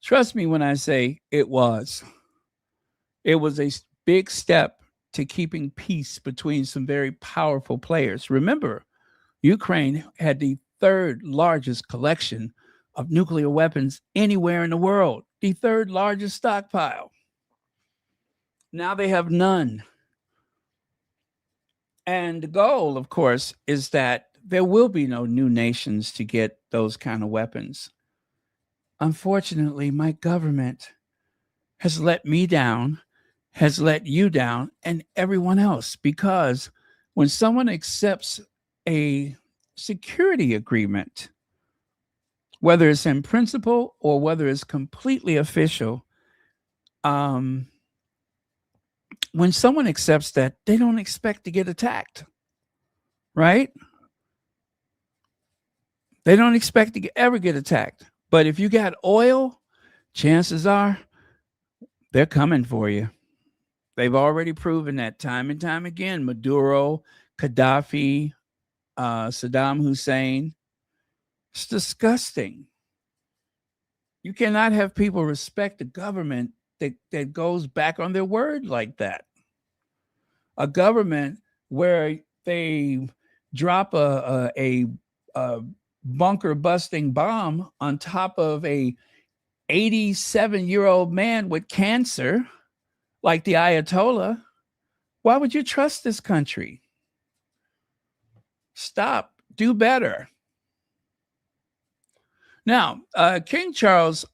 trust me when I say it was. It was a big step to keeping peace between some very powerful players. Remember, Ukraine had the third largest collection of nuclear weapons anywhere in the world, the third largest stockpile. Now they have none. And the goal, of course, is that there will be no new nations to get those kind of weapons. Unfortunately, my government has let me down, has let you down, and everyone else, because when someone accepts a security agreement, whether it's in principle or whether it's completely official, when someone accepts that, they don't expect to get attacked, right? They don't expect to ever get attacked. But if you got oil, chances are they're coming for you. They've already proven that time and time again. Maduro, Gaddafi, Saddam Hussein. It's disgusting. You cannot have people respect the government that goes back on their word like that. A government where they drop a bunker busting bomb on top of a 87-year-old man with cancer, like the Ayatollah. Why would you trust this country? Stop. Do better. Now, King Charles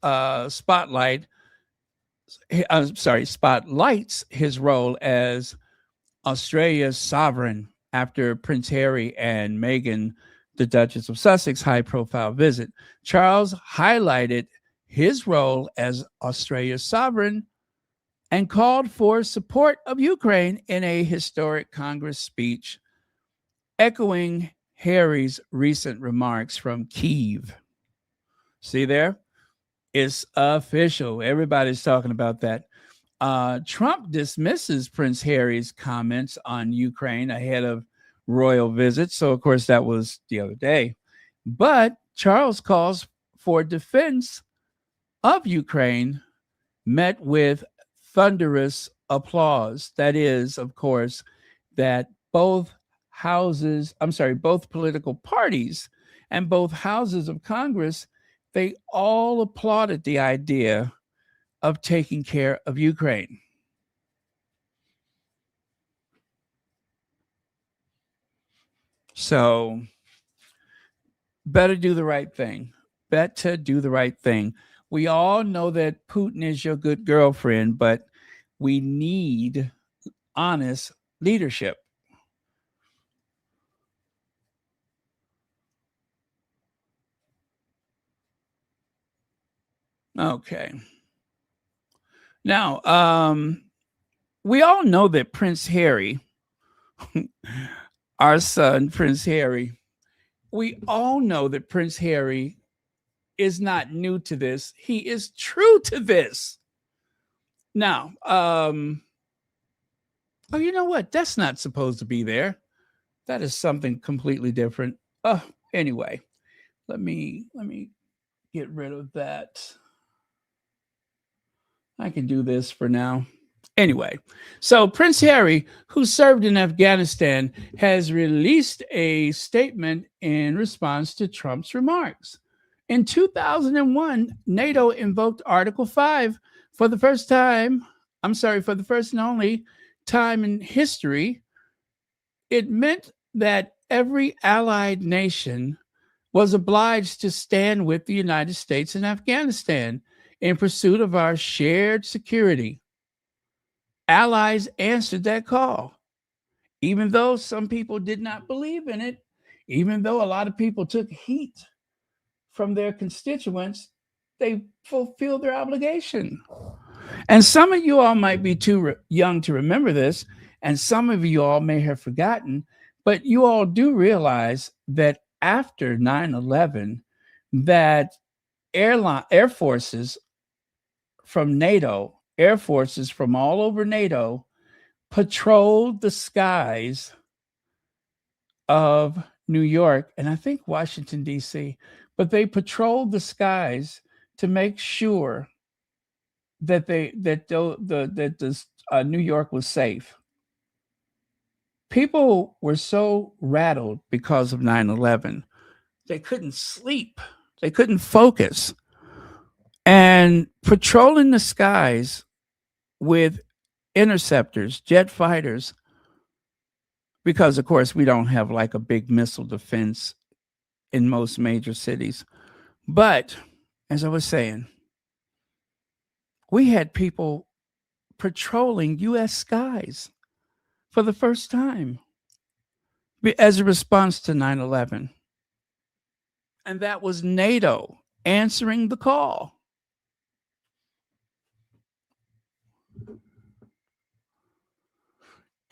spotlights his role as Australia's sovereign after Prince Harry and Meghan, the Duchess of Sussex, high-profile visit. Charles highlighted his role as Australia's sovereign and called for support of Ukraine in a historic Congress speech, echoing Harry's recent remarks from Kyiv. See there? It's official. Everybody's talking about that. Trump dismisses Prince Harry's comments on Ukraine ahead of royal visit. So, of course, that was the other day. But Charles' calls for defense of Ukraine met with thunderous applause. That is, of course, that both both political parties and both houses of Congress, they all applauded the idea of taking care of Ukraine. So, better do the right thing. Better do the right thing. We all know that Putin is your good girlfriend, but we need honest leadership. Okay. Now, we all know that Prince Harry, our son, Prince Harry, we all know that Prince Harry is not new to this. He is true to this. Now, oh, you know what? That's not supposed to be there. That is something completely different. Oh, anyway, let me get rid of that. I can do this for now. Anyway, so Prince Harry, who served in Afghanistan, has released a statement in response to Trump's remarks. In 2001, NATO invoked Article 5 for the first and only time in history. It meant that every allied nation was obliged to stand with the United States in Afghanistan in pursuit of our shared security. Allies answered that call, even though some people did not believe in it, even though a lot of people took heat from their constituents, they fulfilled their obligation. And some of you all might be too young to remember this, and some of you all may have forgotten, but you all do realize that after 9/11, that air forces from NATO, air forces from all over NATO, patrolled the skies of New York and I think Washington, D.C., but they patrolled the skies to make sure that New York was safe. People were so rattled because of 9/11. They couldn't sleep. They couldn't focus. And patrolling the skies with interceptors, jet fighters, because, of course, we don't have like a big missile defense in most major cities. But as I was saying, we had people patrolling U.S. skies for the first time as a response to 9/11. And that was NATO answering the call.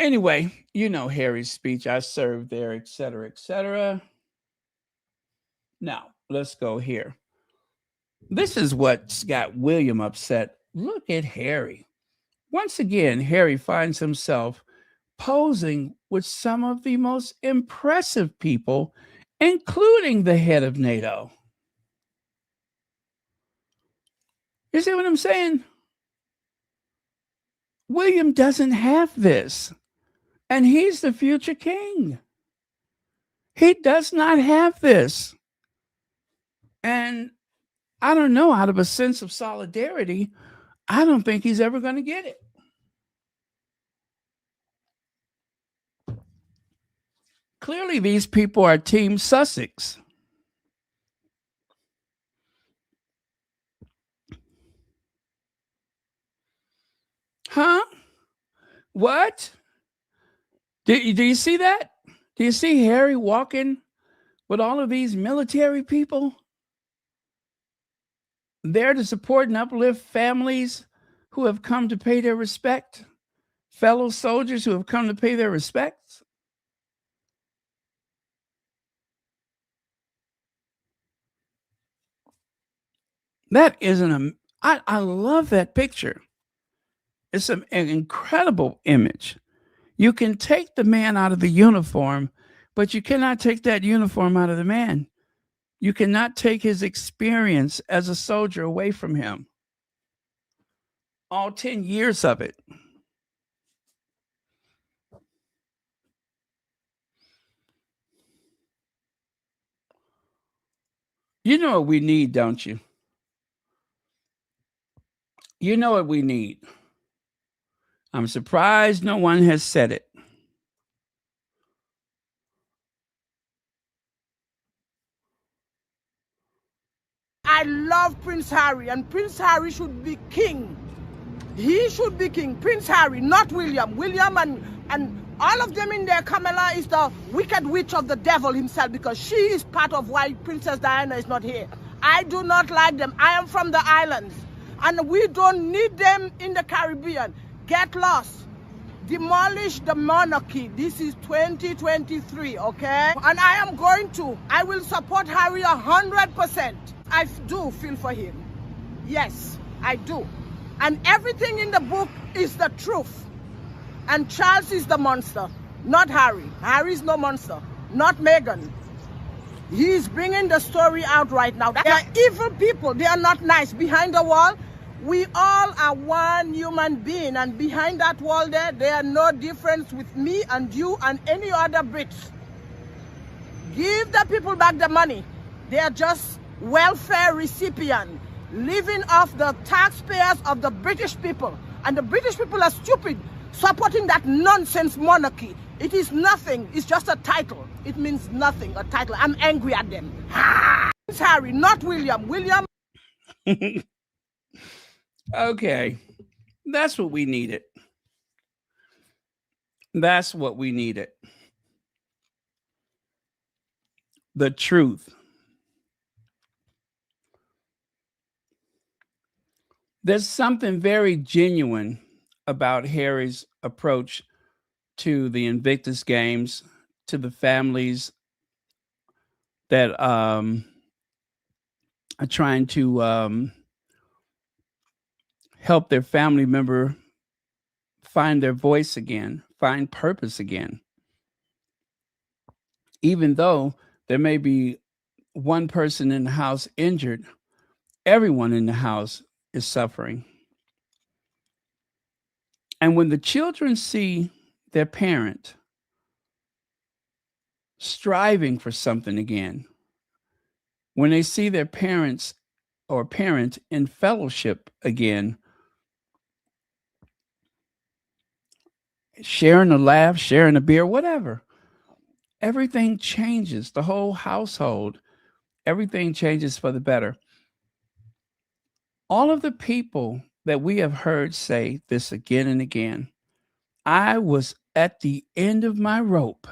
Anyway, you know Harry's speech. I served there, et cetera, et cetera. Now, let's go here. This is what's got William upset. Look at Harry. Once again, Harry finds himself posing with some of the most impressive people, including the head of NATO. You see what I'm saying? William doesn't have this, and he's the future king. He does not have this. And I don't know, out of a sense of solidarity, I don't think he's ever going to get it. Clearly, these people are Team Sussex. Huh? What? Do you see that? Do you see Harry walking with all of these military people there to support and uplift families who have come to pay their respect, fellow soldiers who have come to pay their respects? That isn't I love that picture. It's an incredible image. You can take the man out of the uniform, but you cannot take that uniform out of the man. You cannot take his experience as a soldier away from him. All 10 years of it. You know what we need, don't you? You know what we need. I'm surprised no one has said it. I love Prince Harry, and Prince Harry should be king. He should be king. Prince Harry, not William. William and all of them in there, Camilla is the wicked witch of the devil himself, because she is part of why Princess Diana is not here. I do not like them. I am from the islands, and we don't need them in the Caribbean. Get lost. Demolish the monarchy. This is 2023, okay? And I will support Harry 100%. I do feel for him. Yes, I do. And everything in the book is the truth. And Charles is the monster, not Harry. Harry's no monster, not Meghan. He's bringing the story out right now. They are evil people. They are not nice. Behind the wall, we all are one human being. And behind that wall there are no difference with me and you and any other Brits. Give the people back the money. They are just welfare recipients living off the taxpayers of the British people. And the British people are stupid supporting that nonsense monarchy. It is nothing. It's just a title. It means nothing, a title. I'm angry at them. It's Harry, not William. William. Okay. That's what we needed. That's what we needed. The truth. There's something very genuine about Harry's approach to the Invictus games, to the families that are trying to help their family member find their voice again, find purpose again. Even though there may be one person in the house injured, everyone in the house is suffering. And when the children see their parent striving for something again, when they see their parents or parent in fellowship again, sharing a laugh, sharing a beer, whatever, everything changes. The whole household, everything changes for the better. All of the people that we have heard say this again and again, I was at the end of my rope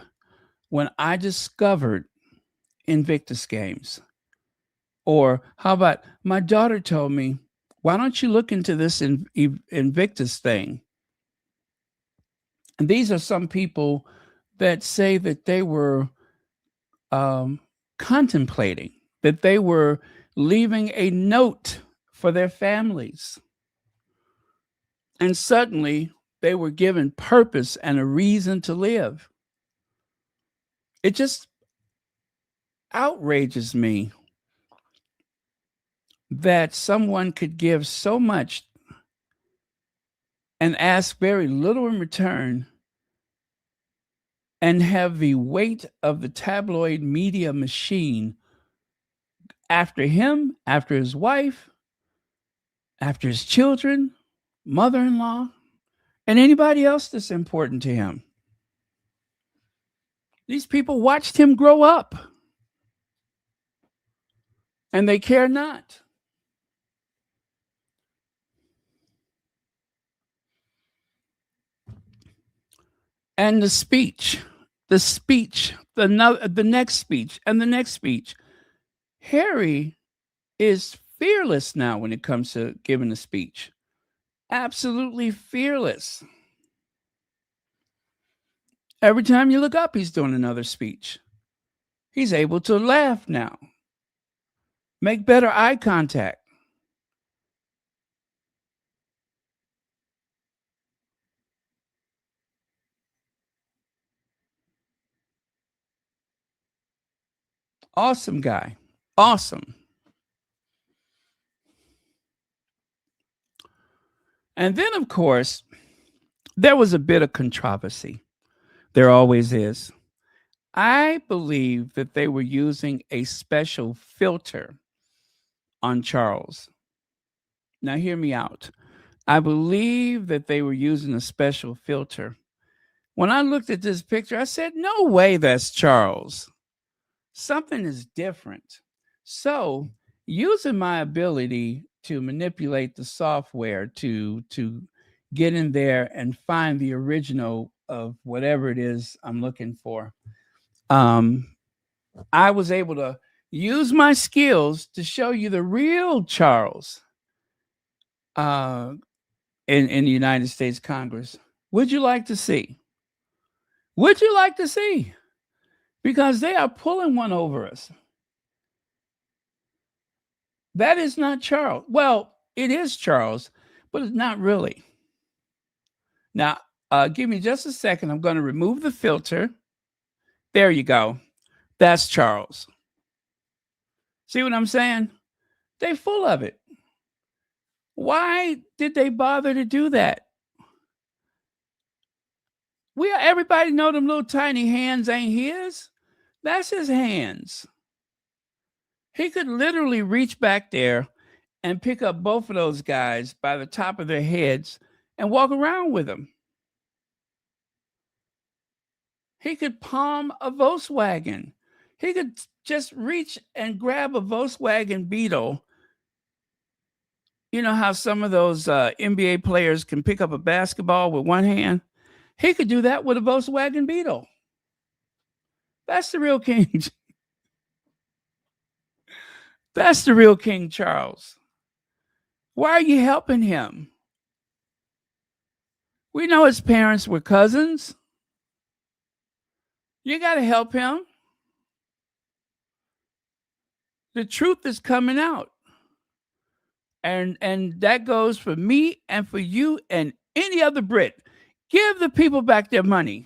when I discovered Invictus games. Or how about my daughter told me, why don't you look into this Invictus thing? And these are some people that say that they were contemplating, that they were leaving a note for their families. And suddenly they were given purpose and a reason to live. It just outrages me that someone could give so much and ask very little in return and have the weight of the tabloid media machine after him, after his wife, after his children, mother-in-law, and anybody else that's important to him. These people watched him grow up, and they care not. And the next speech, and the next speech. Harry is fearless now when it comes to giving a speech. Absolutely fearless. Every time you look up, he's doing another speech. He's able to laugh now. Make better eye contact. Awesome guy. Awesome. And then, of course, there was a bit of controversy. There always is. I believe that they were using a special filter on Charles. Now, hear me out. I believe that they were using a special filter. When I looked at this picture, I said, no way that's Charles. Something is different. So, using my ability to manipulate the software to get in there and find the original of whatever it is I'm looking for, I was able to use my skills to show you the real Charles in the United States Congress. Would you like to see? Would you like to see? Because they are pulling one over us. That is not Charles. Well, it is Charles, but it's not really. Now, give me just a second. I'm going to remove the filter. There you go. That's Charles. See what I'm saying? They're full of it. Why did they bother to do that? Everybody know them little tiny hands ain't his. That's his hands. He could literally reach back there and pick up both of those guys by the top of their heads and walk around with them. He could palm a Volkswagen. He could just reach and grab a Volkswagen Beetle. You know how some of those NBA players can pick up a basketball with one hand? He could do that with a Volkswagen Beetle. That's the real king. That's the real King Charles. Why are you helping him? We know his parents were cousins. You got to help him. The truth is coming out. And that goes for me and for you and any other Brit. Give the people back their money.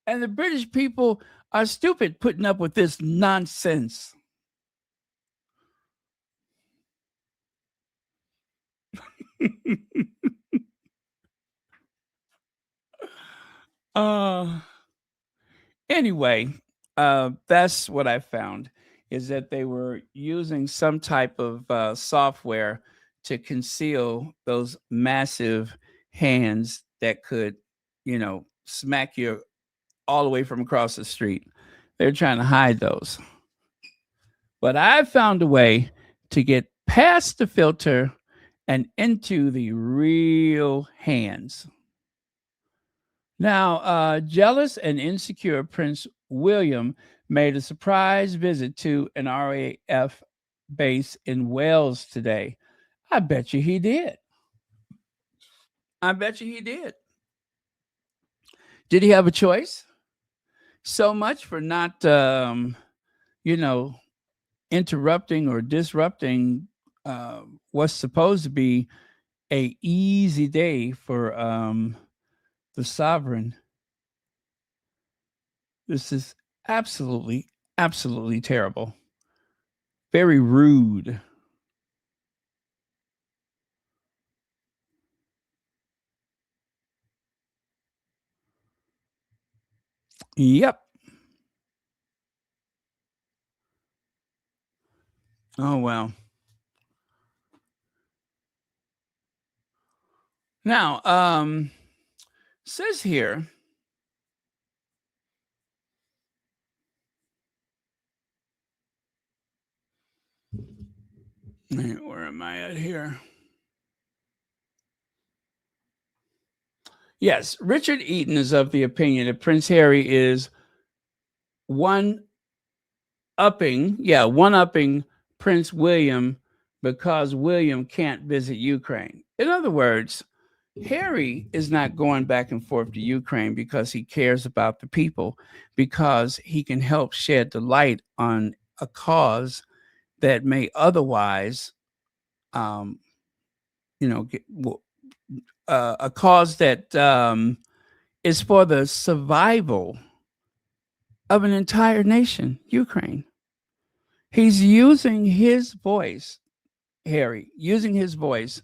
And the British people are stupid putting up with this nonsense. Anyway, that's what I found, is that they were using some type of software to conceal those massive hands that could, smack you all the way from across the street. They're trying to hide those. But I found a way to get past the filter and into the real hands. Now, jealous and insecure Prince William made a surprise visit to an RAF base in Wales today. I bet you he did. I bet you he did. Did he have a choice? So much for not, interrupting or disrupting what's supposed to be a easy day for the sovereign. This is absolutely, absolutely terrible. Very rude. Yep. Oh, well. Now, says here, where am I at here? Yes, Richard Eaton is of the opinion that Prince Harry is one-upping Prince William because William can't visit Ukraine. In other words, Harry is not going back and forth to Ukraine because he cares about the people, because he can help shed the light on a cause that may otherwise, a cause that is for the survival of an entire nation, Ukraine. He's using his voice, Harry, using his voice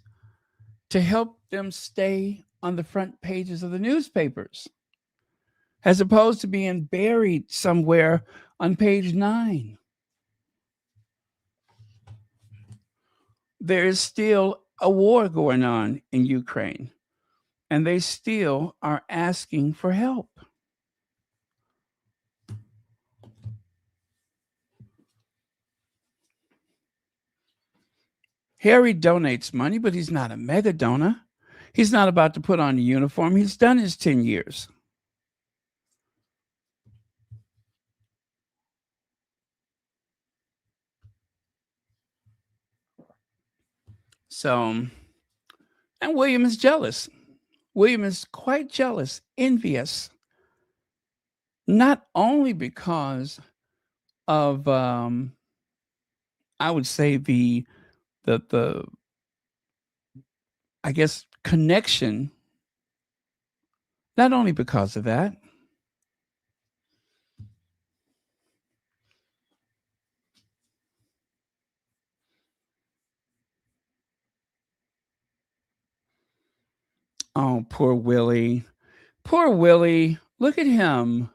to help them stay on the front pages of the newspapers, as opposed to being buried somewhere on page 9. There is still a war going on in Ukraine, and they still are asking for help. Harry donates money, but he's not a mega donor. He's not about to put on a uniform. He's done his 10 years. So, and William is jealous. William is quite jealous, envious, not only because of, I would say the I guess connection. Not only because of that. Oh, poor Willie. Poor Willie. Look at him.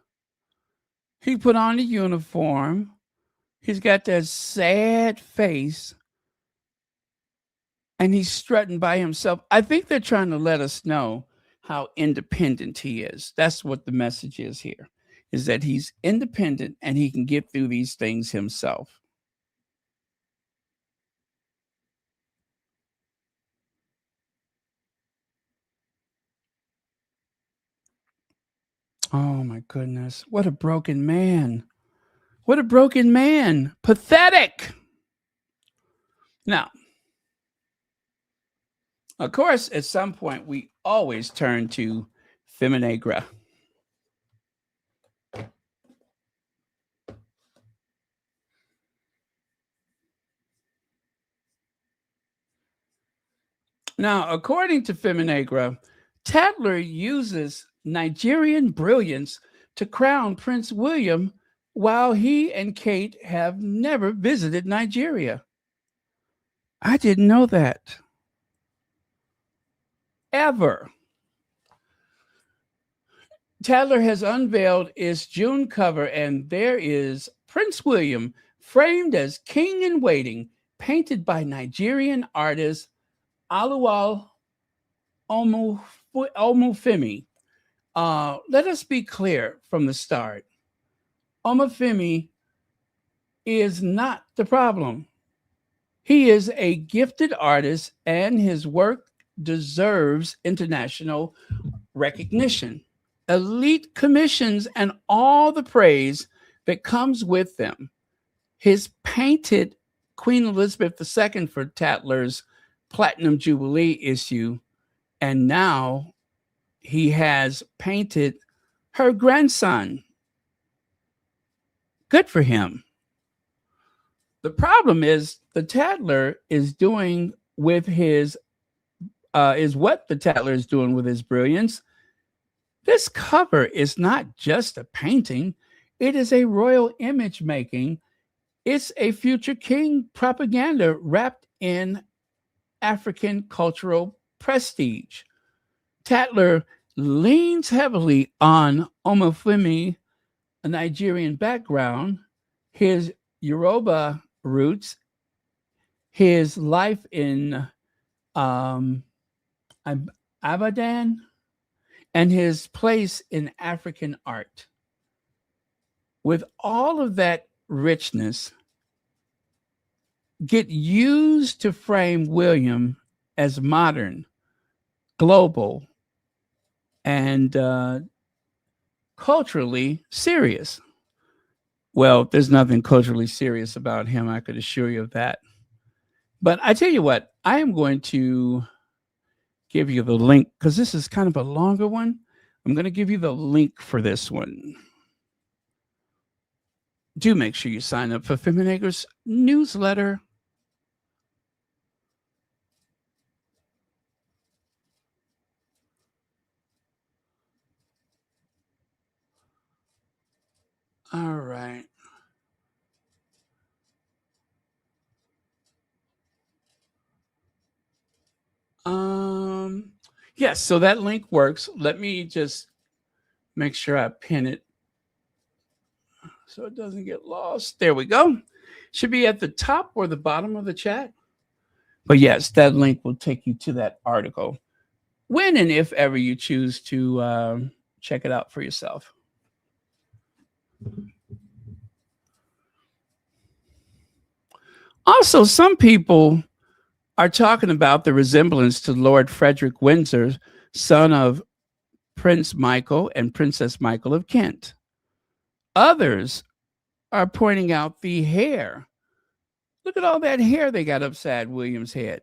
He put on the uniform. He's got that sad face. And he's strutting by himself. I think they're trying to let us know how independent he is. That's what the message is here, is that he's independent and he can get through these things himself. Oh my goodness. What a broken man. What a broken man. Pathetic. Now, of course, at some point, we always turn to Feminegra. Now, according to Feminegra, Tatler uses Nigerian brilliance to crown Prince William while he and Kate have never visited Nigeria. I didn't know that. Ever. Tatler has unveiled its June cover, and there is Prince William framed as king in waiting, painted by Nigerian artist Aluwal Omufemi. Let us be clear from the start. Omufemi is not the problem. He is a gifted artist, and his work deserves international recognition, elite commissions, and all the praise that comes with them. His painted Queen Elizabeth II for Tatler's Platinum Jubilee issue, and now he has painted her grandson. Good for him. The problem is the Tatler is doing with his is what the Tatler is doing with his brilliance. This cover is not just a painting, it is a royal image making. It's a future king propaganda wrapped in African cultural prestige. Tatler leans heavily on Omofemi, a Nigerian background, his Yoruba roots, his life in Abadan, and his place in African art. With all of that richness, get used to frame William as modern, global, and culturally serious. Well, there's nothing culturally serious about him, I could assure you of that. But I tell you what, I am going to give you the link because this is kind of a longer one. I'm going to give you the link for this one. Do make sure you sign up for Feminegra's newsletter. All right. Yes, so that link works. Let me just make sure I pin it so it doesn't get lost. There we go. Should be at the top or the bottom of the chat. But yes, that link will take you to that article when and if ever you choose to check it out for yourself. Also, some people are talking about the resemblance to Lord Frederick Windsor, son of Prince Michael and Princess Michael of Kent. Others are pointing out the hair. Look at all that hair they got upside William's head.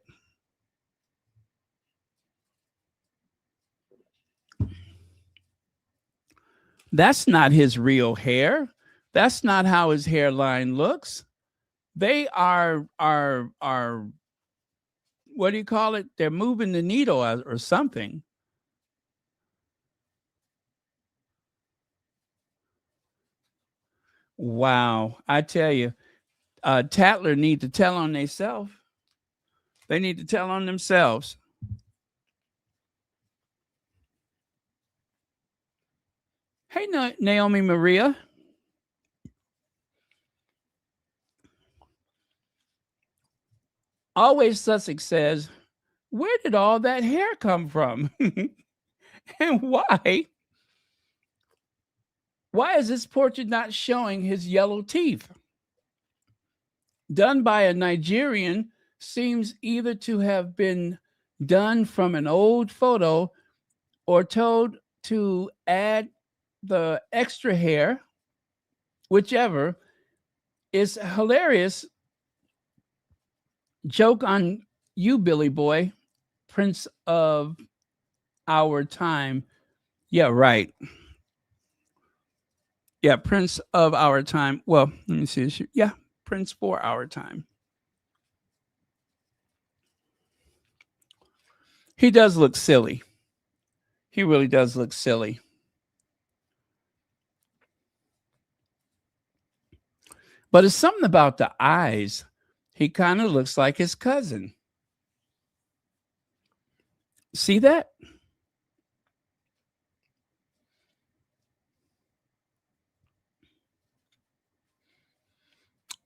That's not his real hair. That's not how his hairline looks. They are what do you call it? They're moving the needle or something. Wow, I tell you, Tatler need to tell on themselves. They need to tell on themselves. Hey, Naomi Maria. Always Sussex says, where did all that hair come from? And why? Why is this portrait not showing his yellow teeth? Done by a Nigerian seems either to have been done from an old photo or told to add the extra hair, whichever. Is hilarious. Joke on you, Billy Boy, Prince of our time. Yeah, right. Yeah, Prince of our time. Well, let me see. Yeah, Prince for our time. He does look silly. He really does look silly. But it's something about the eyes. He kind of looks like his cousin. See that?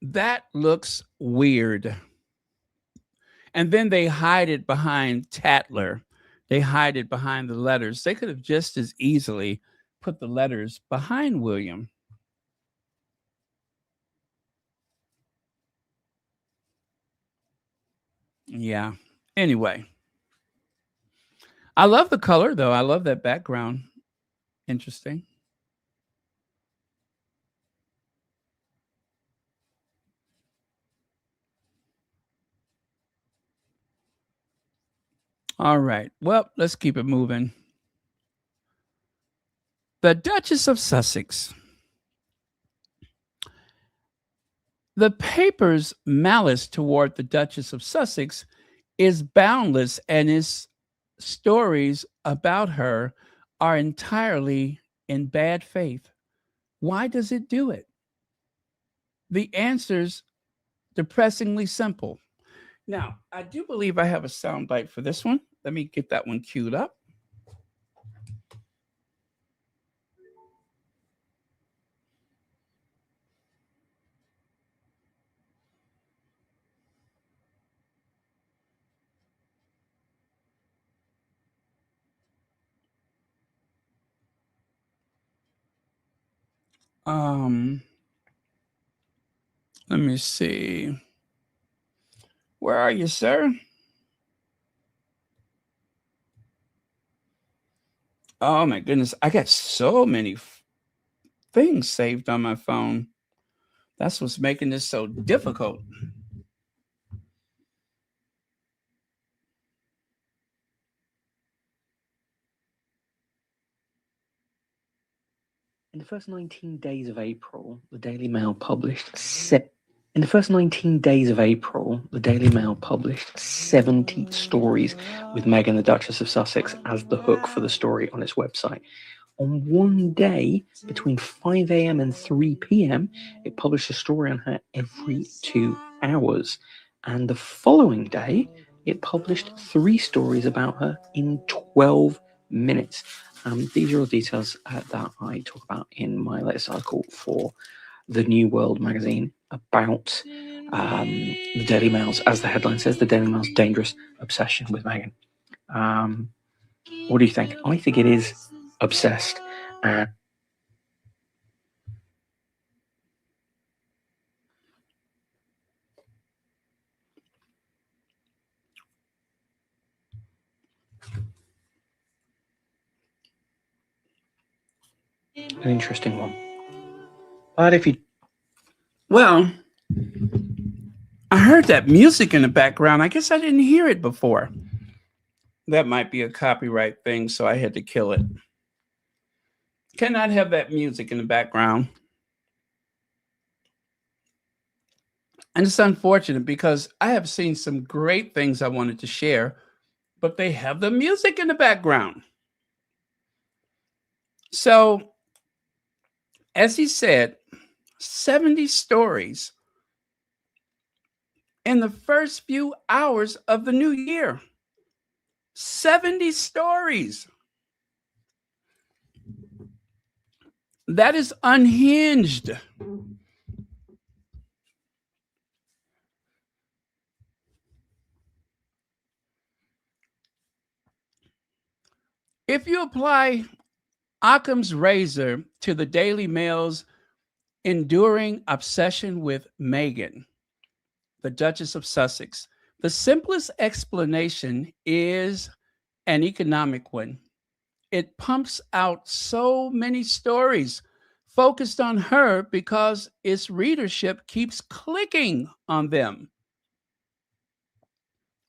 That looks weird. And then they hide it behind Tatler. They hide it behind the letters. They could have just as easily put the letters behind William. Yeah. Anyway. I love the color, though. I love that background. Interesting. All right. Well, let's keep it moving. The Duchess of Sussex. The paper's malice toward the Duchess of Sussex is boundless, and its stories about her are entirely in bad faith. Why does it do it? The answer's depressingly simple. Now, I do believe I have a soundbite for this one. Let me get that one queued up. Let me see. Where are you, sir? Oh my goodness, I got so many things saved on my phone. That's what's making this so difficult. In the first 19 days of April, the Daily Mail published 70 stories with Meghan, the Duchess of Sussex, as the hook for the story on its website. On one day, between 5 a.m. and 3 p.m., it published a story on her every 2 hours. And the following day, it published 3 stories about her in 12 minutes. These are all details that I talk about in my latest article for the New World magazine about the Daily Mail's, as the headline says, the Daily Mail's dangerous obsession with Meghan. What do you think? I think it is obsessed. An interesting one. But if you... Well, I heard that music in the background. I guess I didn't hear it before. That might be a copyright thing, so I had to kill it. Cannot have that music in the background. And it's unfortunate because I have seen some great things I wanted to share, but they have the music in the background. So, as he said, 70 stories in the first few hours of the new year. 70 stories. That is unhinged. If you apply Occam's razor to the Daily Mail's enduring obsession with Meghan, the Duchess of Sussex, the simplest explanation is an economic one. It pumps out so many stories focused on her because its readership keeps clicking on them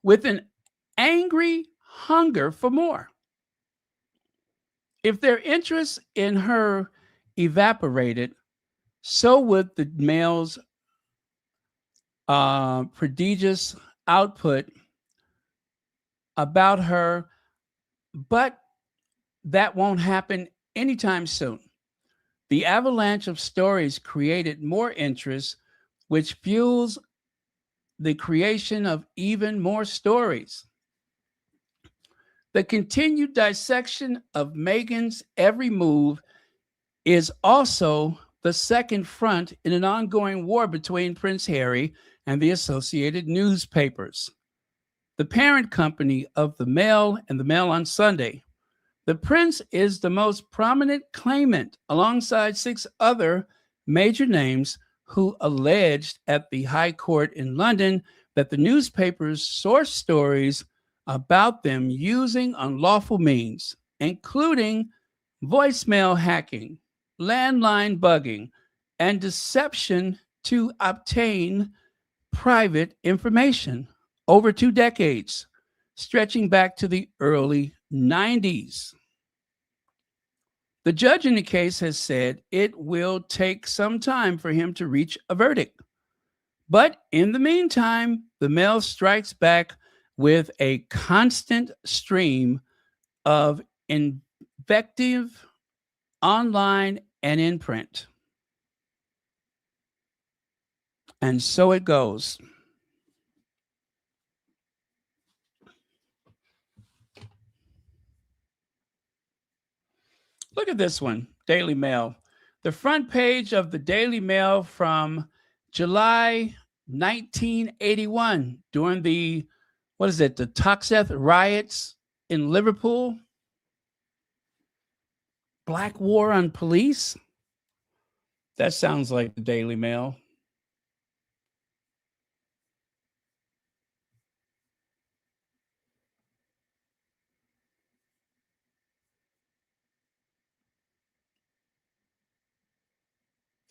with an angry hunger for more. If their interest in her evaporated, so would the Mail's prodigious output about her, but that won't happen anytime soon. The avalanche of stories created more interest, which fuels the creation of even more stories. The continued dissection of Meghan's every move is also the second front in an ongoing war between Prince Harry and the Associated Newspapers, the parent company of the Mail and the Mail on Sunday. The prince is the most prominent claimant alongside 6 other major names who alleged at the High Court in London that the newspapers sourced stories about them using unlawful means, including voicemail hacking, landline bugging, and deception to obtain private information over 2 decades, stretching back to the early 90s. The judge in the case has said it will take some time for him to reach a verdict. But in the meantime, the Mail strikes back with a constant stream of invective online and in print. And so it goes. Look at this one, Daily Mail. The front page of the Daily Mail from July 1981 during the, the Toxteth riots in Liverpool. Black War on Police. That sounds like the Daily Mail.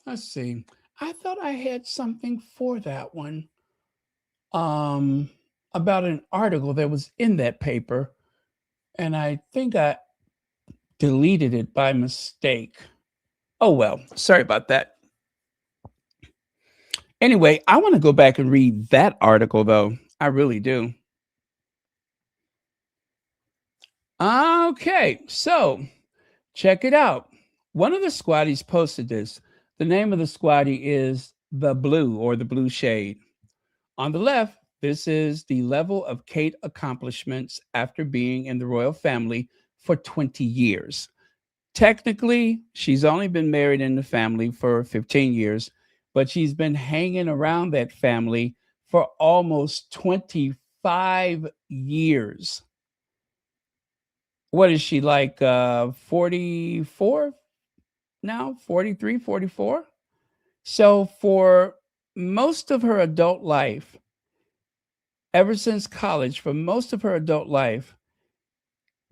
Let's see. I thought I had something for that one. About an article that was in that paper, and I think I deleted it by mistake. Oh well, sorry about that. Anyway, I want to go back and read that article though. I really do. Okay, so check it out. One of the squatties posted this. The name of the squatty is The Blue or The Blue Shade. On the left, This is the level of Kate accomplishments after being in the royal family for 20 years. Technically, she's only been married in the family for 15 years, but she's been hanging around that family for almost 25 years. What is she like 44 now? 43, 44? So for most of her adult life, ever since college, for most of her adult life,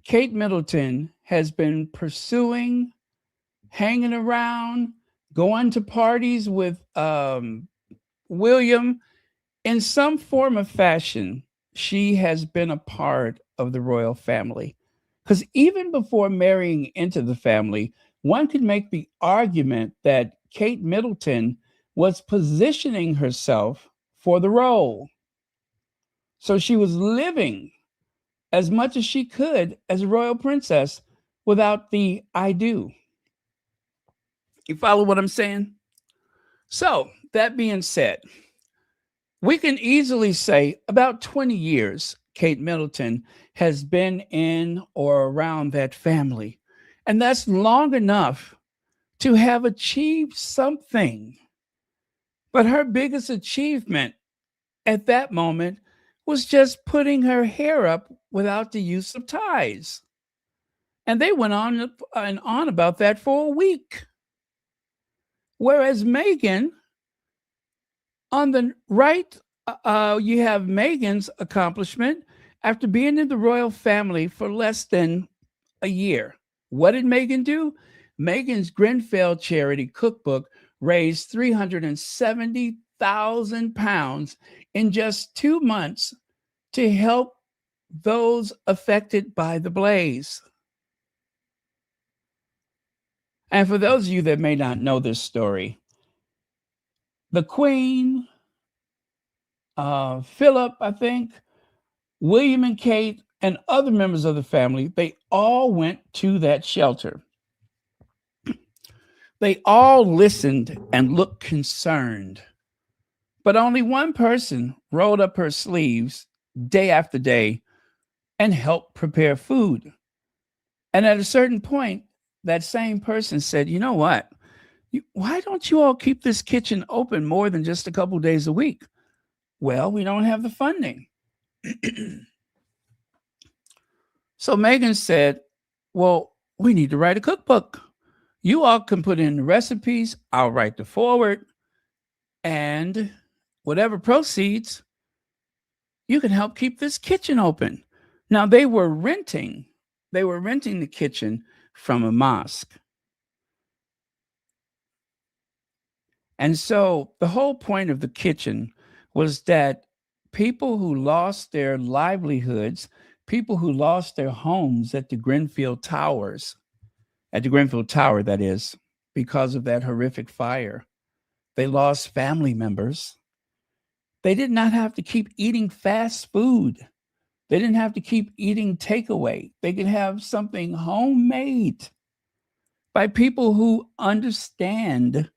Kate Middleton has been pursuing, hanging around, going to parties with William. In some form or fashion, she has been a part of the royal family. Because even before marrying into the family, one could make the argument that Kate Middleton was positioning herself for the role. So she was living as much as she could as a royal princess without the I do. You follow what I'm saying? So, that being said, we can easily say about 20 years Kate Middleton has been in or around that family. And that's long enough to have achieved something. But her biggest achievement at that moment was just putting her hair up without the use of ties. And they went on and on about that for a week. Whereas Meghan, on the right, you have Meghan's accomplishment after being in the royal family for less than a year. What did Meghan do? Meghan's Grenfell charity cookbook raised £370,000 in just 2 months to help those affected by the blaze. And for those of you that may not know this story, the Queen, Philip, I think, William and Kate, and other members of the family, they all went to that shelter. They all listened and looked concerned. But only one person rolled up her sleeves day after day and helped prepare food. And at a certain point, that same person said, you know what? Why don't you all keep this kitchen open more than just a couple days a week? Well, we don't have the funding. So Meghan said, well, we need to write a cookbook. You all can put in the recipes. I'll write the foreword. And whatever proceeds, you can help keep this kitchen open. Now, they were renting the kitchen from a mosque. And so the whole point of the kitchen was that people who lost their livelihoods, people who lost their homes at the Grenfell Tower, that is, because of that horrific fire, they lost family members. They did not have to keep eating fast food. They didn't have to keep eating takeaway. They could have something homemade by people who understand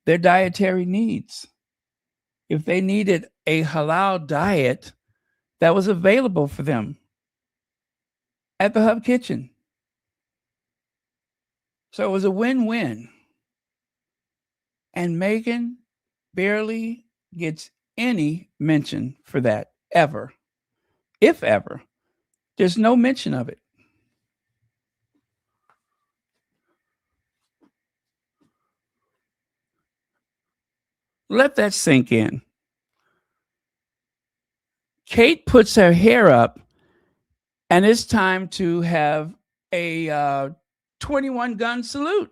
their dietary needs. If they needed a halal diet, that was available for them at the Hub Kitchen. So it was a win-win. And Meghan barely gets any mention for that ever. If ever. There's no mention of it. Let that sink in. Kate puts her hair up, and it's time to have a 21-gun salute.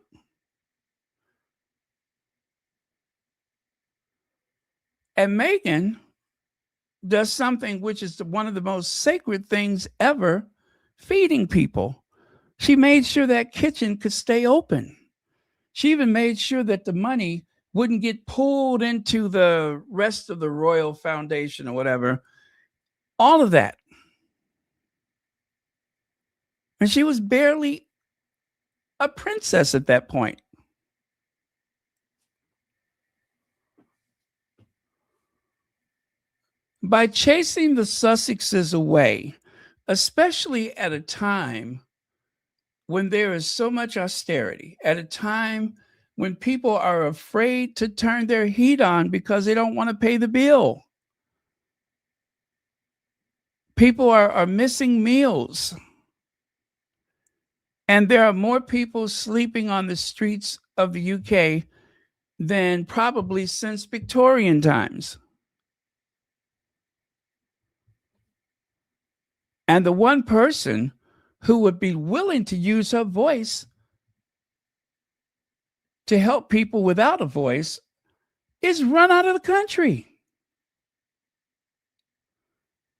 And Meghan does something which is one of the most sacred things ever, feeding people. She made sure that kitchen could stay open. She even made sure that the money wouldn't get pulled into the rest of the Royal Foundation or whatever. All of that. And she was barely a princess at that point. By chasing the Sussexes away, especially at a time when there is so much austerity, at a time when people are afraid to turn their heat on because they don't want to pay the bill. People are missing meals. And there are more people sleeping on the streets of the UK than probably since Victorian times. And the one person who would be willing to use her voice to help people without a voice is run out of the country.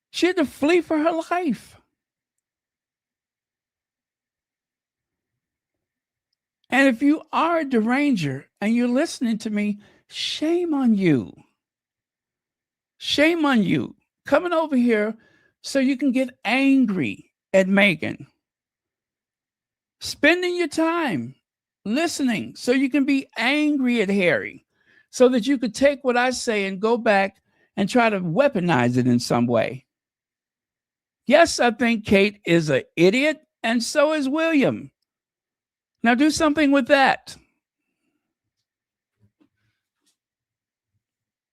She had to flee for her life. And if you are a deranger and you're listening to me, shame on you. Shame on you coming over here so you can get angry at Meghan. Spending your time listening so you can be angry at Harry, so that you could take what I say and go back and try to weaponize it in some way. Yes, I think Kate is an idiot, and so is William. Now do something with that.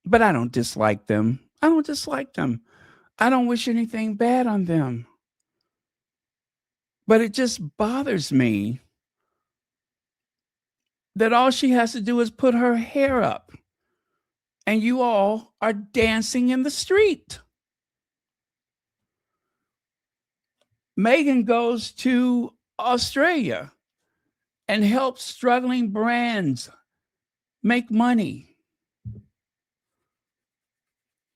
But I don't dislike them. I don't dislike them. I don't wish anything bad on them. But it just bothers me that all she has to do is put her hair up, and you all are dancing in the street. Meghan goes to Australia and helps struggling brands make money,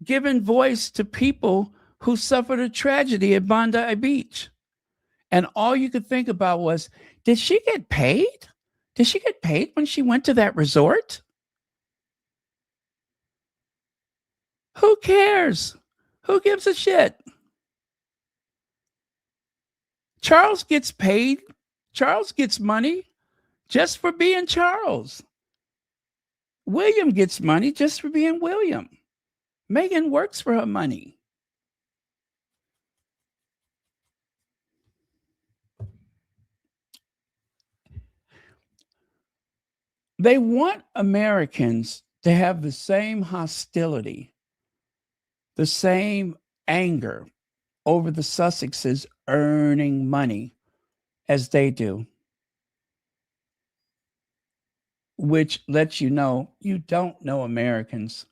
giving voice to people who suffered a tragedy at Bondi Beach. And all you could think about was, did she get paid? Did she get paid when she went to that resort? Who cares? Who gives a shit? Charles gets paid. Charles gets money just for being Charles. William gets money just for being William. Meghan works for her money. They want Americans to have the same hostility, the same anger over the Sussexes earning money as they do, which lets you know you don't know Americans.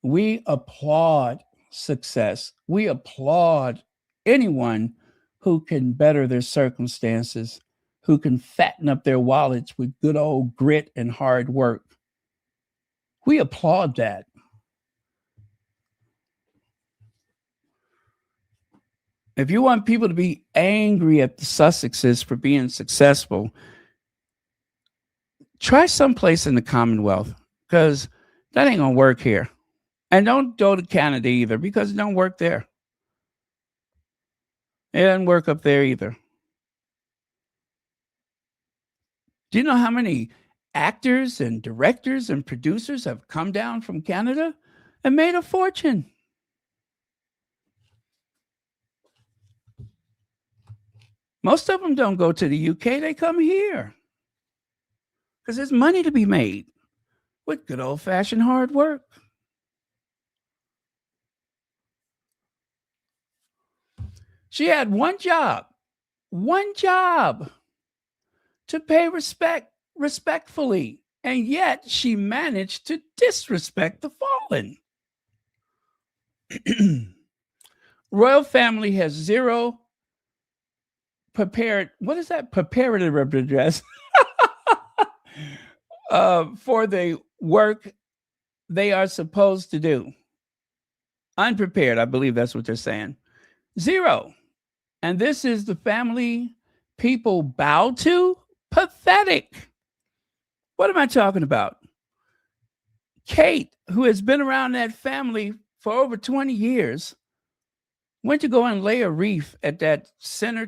We applaud success. We applaud anyone who can better their circumstances, who can fatten up their wallets with good old grit and hard work. We applaud that. If you want people to be angry at the Sussexes for being successful, try someplace in the Commonwealth, because that ain't going to work here. And don't go to Canada either, because it don't work there. It doesn't work up there either. Do you know how many actors and directors and producers have come down from Canada and made a fortune? Most of them don't go to the UK. They come here because there's money to be made with good old-fashioned hard work. She had one job to pay respectfully, and yet she managed to disrespect the fallen. Royal family has zero preparative address for the work they are supposed to do. Unprepared, I believe that's what they're saying. Zero. And this is the family people bow to? Pathetic. What am I talking about? Kate, who has been around that family for over 20 years, went to go and lay a wreath at that center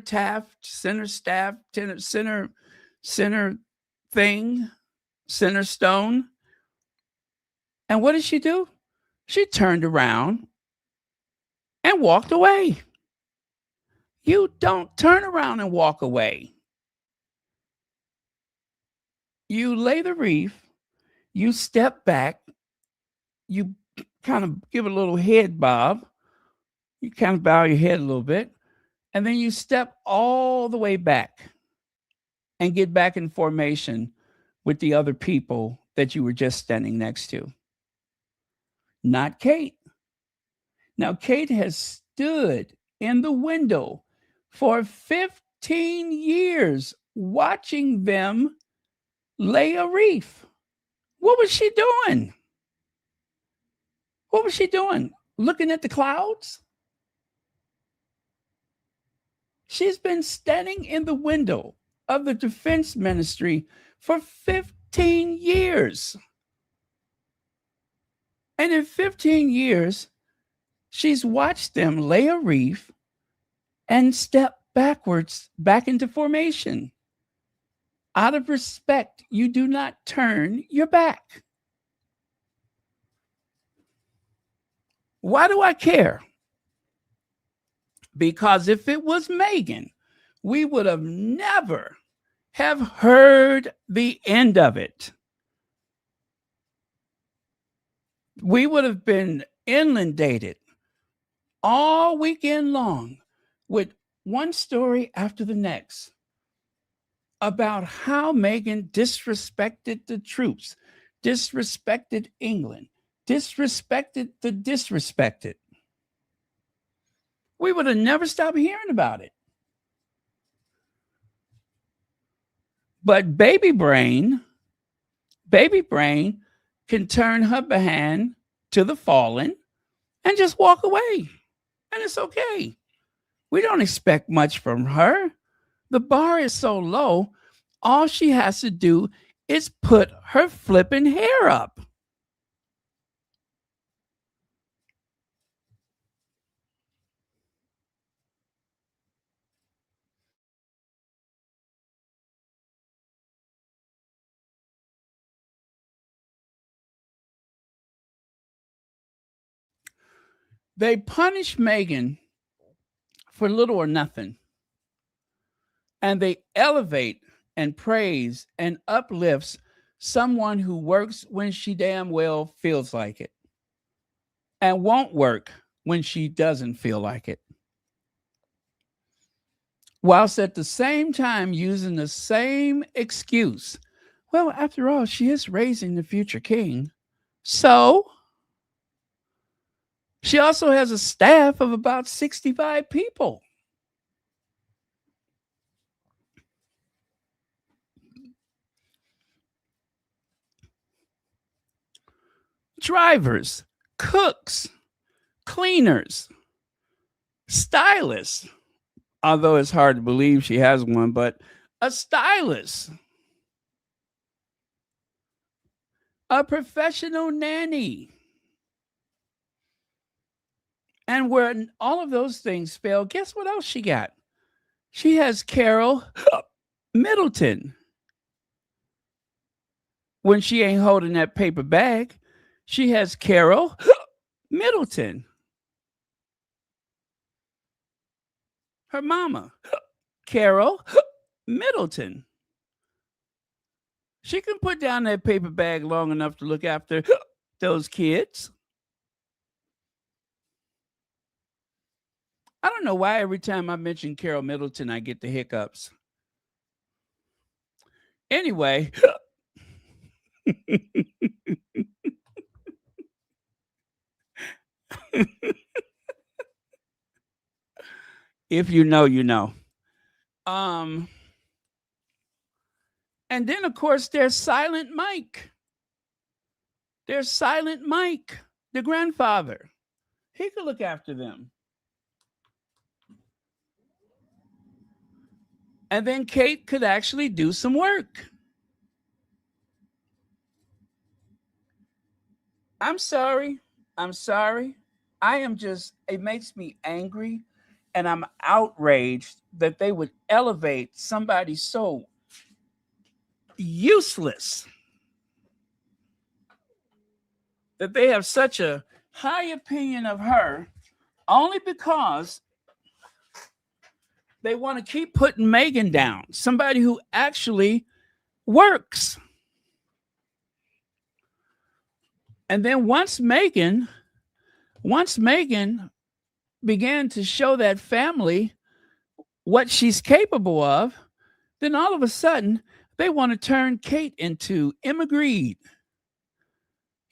stone. And what did she do? She turned around and walked away. You don't turn around and walk away. You lay the wreath, you step back, you kind of give a little head bob, you kind of bow your head a little bit, and then you step all the way back and get back in formation with the other people that you were just standing next to. Not Kate. Now, Kate has stood in the window for 15 years watching them lay a wreath. What was she doing? What was she doing? Looking at the clouds? She's been standing in the window of the defense ministry for 15 years. And in 15 years, she's watched them lay a wreath and step backwards back into formation. Out of respect, you do not turn your back. Why do I care? Because if it was Meghan, we would have never have heard the end of it. We would have been inundated all weekend long with one story after the next about how Meghan disrespected the troops, disrespected England, disrespected the disrespected. We would have never stopped hearing about it. But baby brain can turn her behind to the fallen and just walk away. And it's okay. We don't expect much from her. The bar is so low, all she has to do is put her flipping hair up. They punish Meghan for little or nothing. And they elevate and praise and uplifts someone who works when she damn well feels like it and won't work when she doesn't feel like it. Whilst at the same time using the same excuse. Well, after all, she is raising the future king. So she also has a staff of about 65 people. Drivers, cooks, cleaners, stylists, although it's hard to believe she has one, but a stylist, a professional nanny. And where all of those things fail, guess what else she got? She has Carol Middleton. When she ain't holding that paper bag, she has Carol Middleton. Her mama, Carol Middleton. She can put down that paper bag long enough to look after those kids. I don't know why every time I mention Carol Middleton, I get the hiccups. Anyway. If you know, you know. And then, of course, there's Silent Mike. There's Silent Mike, the grandfather. He could look after them. And then Kate could actually do some work. I'm sorry. I am just, it makes me angry. And I'm outraged that they would elevate somebody so useless, that they have such a high opinion of her only because they want to keep putting Meghan down, somebody who actually works. And then once Meghan began to show that family what she's capable of, then all of a sudden they want to turn Kate into Emma Grede.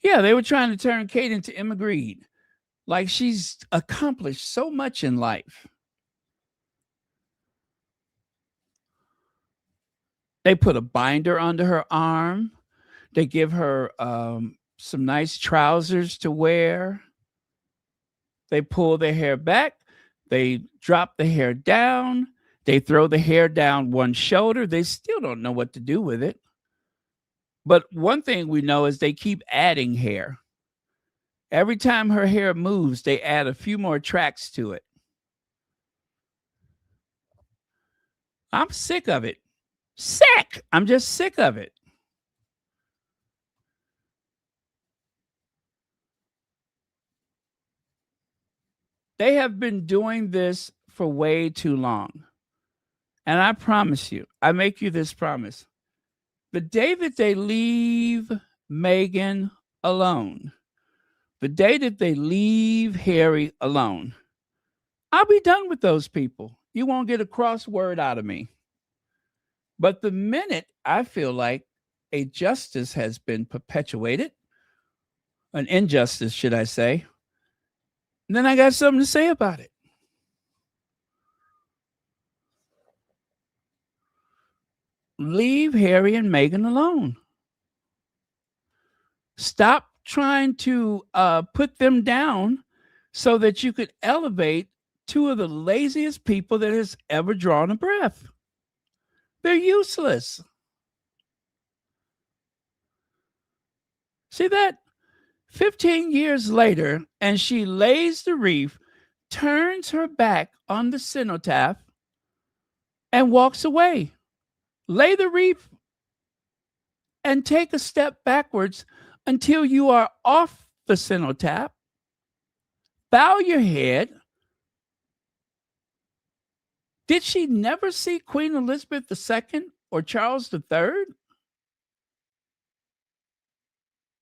Yeah, they were trying to turn Kate into Emma Grede, like she's accomplished so much in life. They put a binder under her arm. They give her some nice trousers to wear. They pull their hair back. They drop the hair down. They throw the hair down one shoulder. They still don't know what to do with it. But one thing we know is they keep adding hair. Every time her hair moves, they add a few more tracks to it. I'm sick of it. Sick. I'm just sick of it. They have been doing this for way too long. And I promise you, I make you this promise. The day that they leave Meghan alone, the day that they leave Harry alone, I'll be done with those people. You won't get a cross word out of me. But the minute I feel like a justice has been perpetuated, an injustice, should I say, then I got something to say about it. Leave Harry and Meghan alone. Stop trying to put them down so that you could elevate two of the laziest people that has ever drawn a breath. They're useless. See that? 15 years later, and she lays the wreath, turns her back on the cenotaph, and walks away. Lay the wreath and take a step backwards until you are off the cenotaph. Bow your head. Did she never see Queen Elizabeth II or Charles III?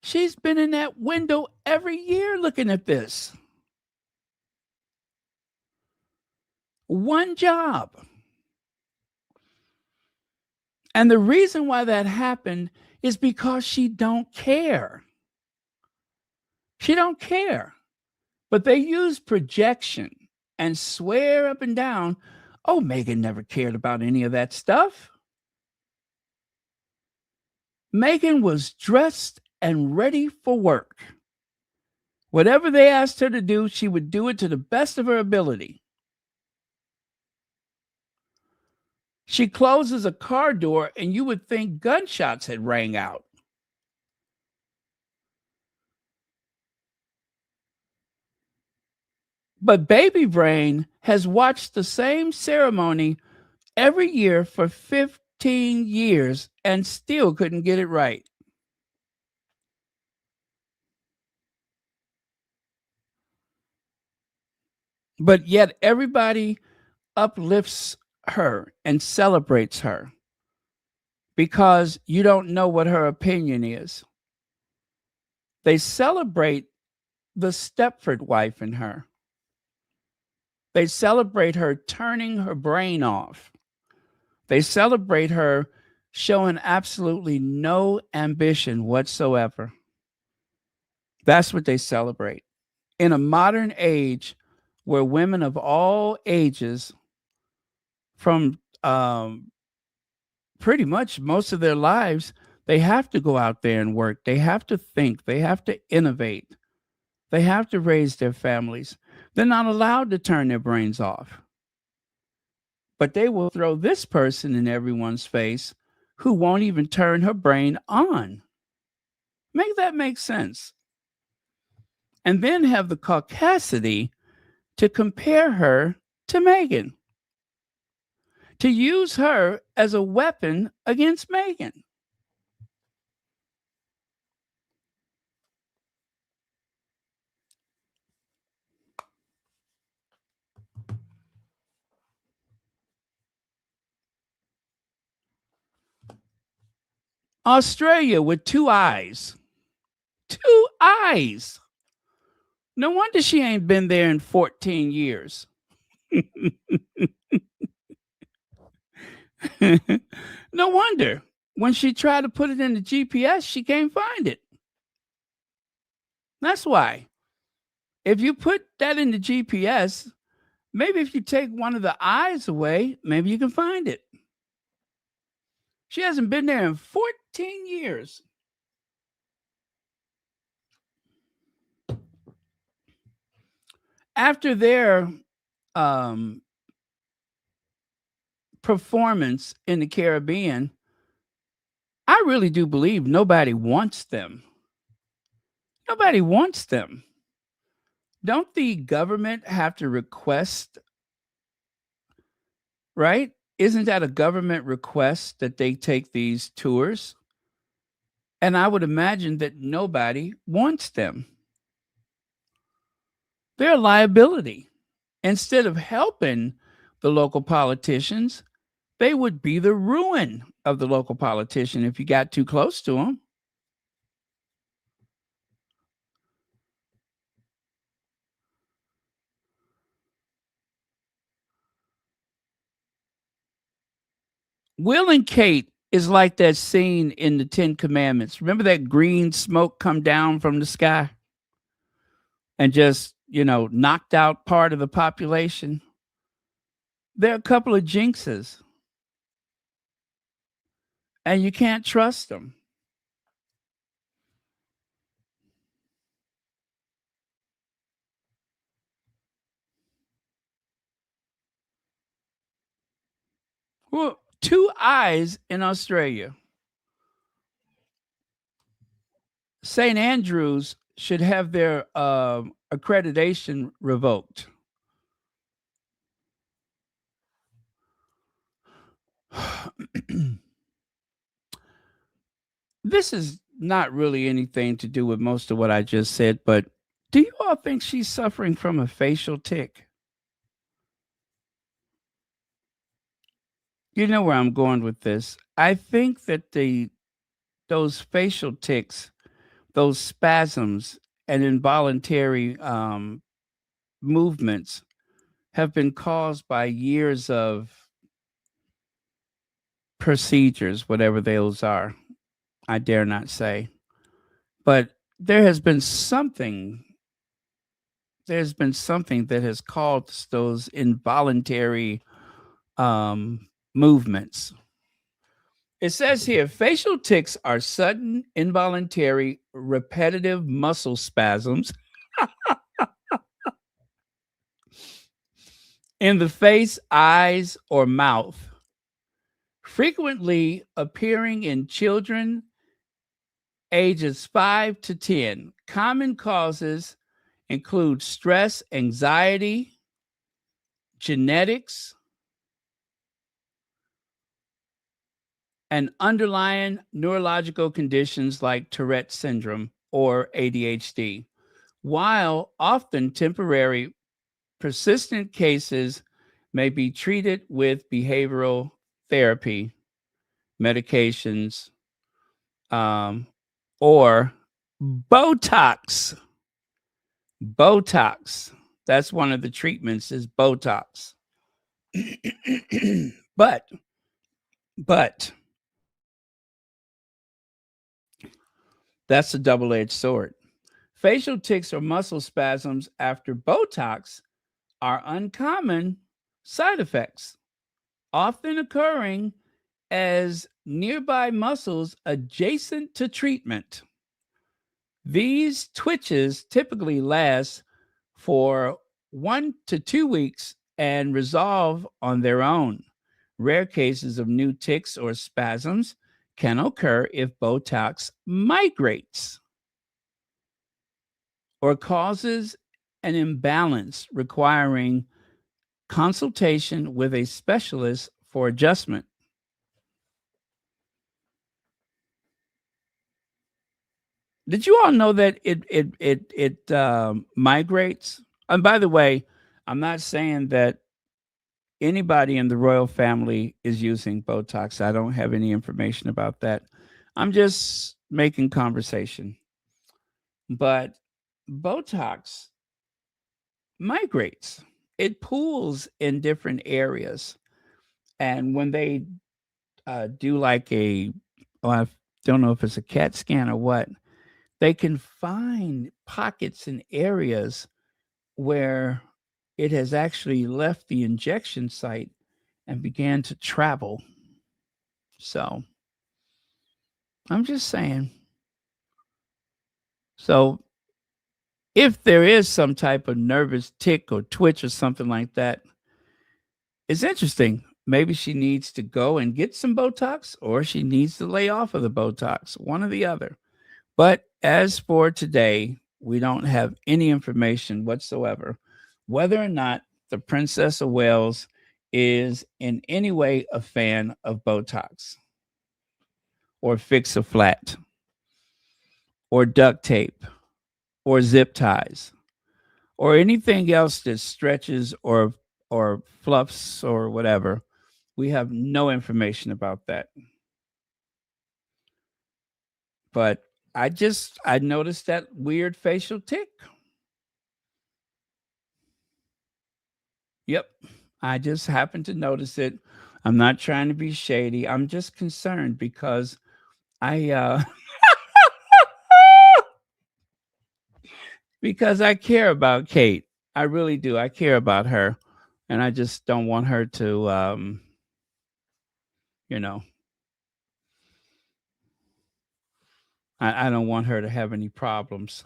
She's been in that window every year looking at this. One job. And the reason why that happened is because she don't care. She don't care. But they use projection and swear up and down, oh, Meghan never cared about any of that stuff. Meghan was dressed and ready for work. Whatever they asked her to do, she would do it to the best of her ability. She closes a car door and you would think gunshots had rang out. But Baby Brain has watched the same ceremony every year for 15 years and still couldn't get it right. But yet everybody uplifts her and celebrates her because you don't know what her opinion is. They celebrate the Stepford wife in her. They celebrate her turning her brain off. They celebrate her showing absolutely no ambition whatsoever. That's what they celebrate. In a modern age where women of all ages, from pretty much most of their lives, they have to go out there and work. They have to think. They have to innovate. They have to raise their families. They're not allowed to turn their brains off. But they will throw this person in everyone's face who won't even turn her brain on. Make that make sense. And then have the caucasity to compare her to Meghan, to use her as a weapon against Meghan. Australia with 2 eyes. 2 eyes. No wonder she ain't been there in 14 years. No wonder. When she tried to put it in the GPS, she can't find it. That's why. If you put that in the GPS, maybe if you take one of the eyes away, maybe you can find it. She hasn't been there in 14 years. After their performance in the Caribbean, I really do believe nobody wants them. Nobody wants them. Don't the government have to request, right? Isn't that a government request that they take these tours? And I would imagine that nobody wants them. They're a liability. Instead of helping the local politicians, they would be the ruin of the local politician if you got too close to them. Will and Kate is like that scene in the Ten Commandments. Remember that green smoke come down from the sky and just, knocked out part of the population? There are a couple of jinxes, and you can't trust them. Well, 2 eyes in Australia. St. Andrews should have their accreditation revoked. This is not really anything to do with most of what I just said, but do you all think she's suffering from a facial tic? You know where I'm going with this. I think that those facial tics, those spasms and involuntary movements have been caused by years of procedures, whatever those are. I dare not say. But there's been something that has caused those involuntary movements. It says here, facial tics are sudden, involuntary, repetitive muscle spasms in the face, eyes, or mouth, frequently appearing in children ages 5 to 10. Common causes include stress, anxiety, genetics, and underlying neurological conditions like Tourette syndrome or ADHD. While often temporary, persistent cases may be treated with behavioral therapy, medications, or Botox. Botox. That's one of the treatments is Botox. But that's a double-edged sword. Facial tics or muscle spasms after Botox are uncommon side effects, often occurring as nearby muscles adjacent to treatment. These twitches typically last for 1 to 2 weeks and resolve on their own. Rare cases of new tics or spasms can occur if Botox migrates or causes an imbalance requiring consultation with a specialist for adjustment. Did you all know that it migrates? And by the way, I'm not saying that anybody in the royal family is using Botox. I don't have any information about that. I'm just making conversation. But Botox migrates. It pools in different areas. And when they do like oh, I don't know if it's a CAT scan or what, they can find pockets and areas where it has actually left the injection site and began to travel. So I'm just saying. So if there is some type of nervous tick or twitch or something like that, it's interesting. Maybe she needs to go and get some Botox or she needs to lay off of the Botox, one or the other. But as for today, we don't have any information whatsoever whether or not the Princess of Wales is in any way a fan of Botox or fix a flat or duct tape or zip ties or anything else that stretches or fluffs or whatever. We have no information about that. But I noticed that weird facial tick. Yep. I just happened to notice it. I'm not trying to be shady. I'm just concerned because I because I care about Kate. I really do. I care about her. And I just don't want her to you know, I don't want her to have any problems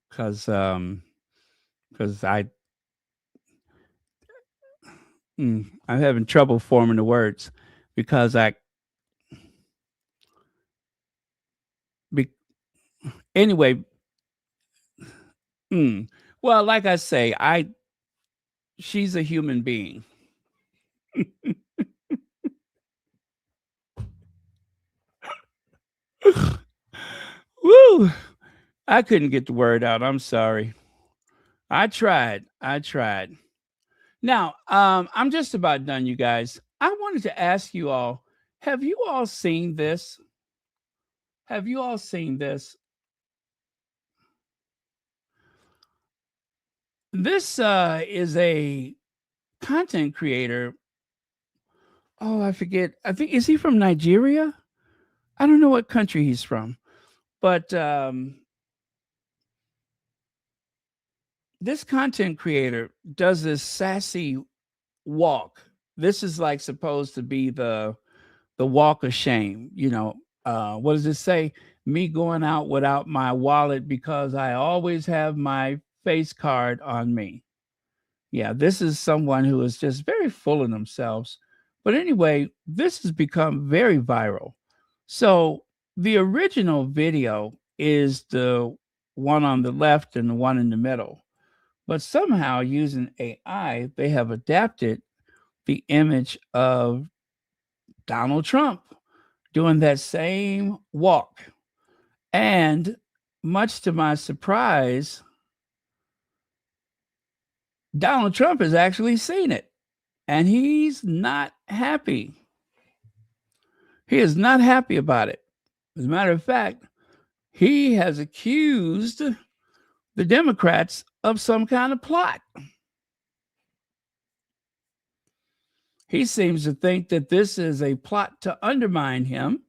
because I I'm having trouble forming the words because be, anyway. Well, like I say, she's a human being. Woo! I couldn't get the word out. I'm sorry. I tried. I tried. Now, I'm just about done, you guys. I wanted to ask you all, have you all seen this? Have you all seen this? This is a content creator. Oh, I forget. I think is he from Nigeria? I don't know what country he's from, but this content creator does this sassy walk. This is like supposed to be the walk of shame. What does it say? Me going out without my wallet because I always have my face card on me. Yeah, this is someone who is just very full of themselves. But anyway, this has become very viral. So the original video is the one on the left and the one in the middle. But somehow using AI, they have adapted the image of Donald Trump doing that same walk. And much to my surprise, Donald Trump has actually seen it and he's not happy. He is not happy about it. As a matter of fact, he has accused the Democrats of some kind of plot. He seems to think that this is a plot to undermine him.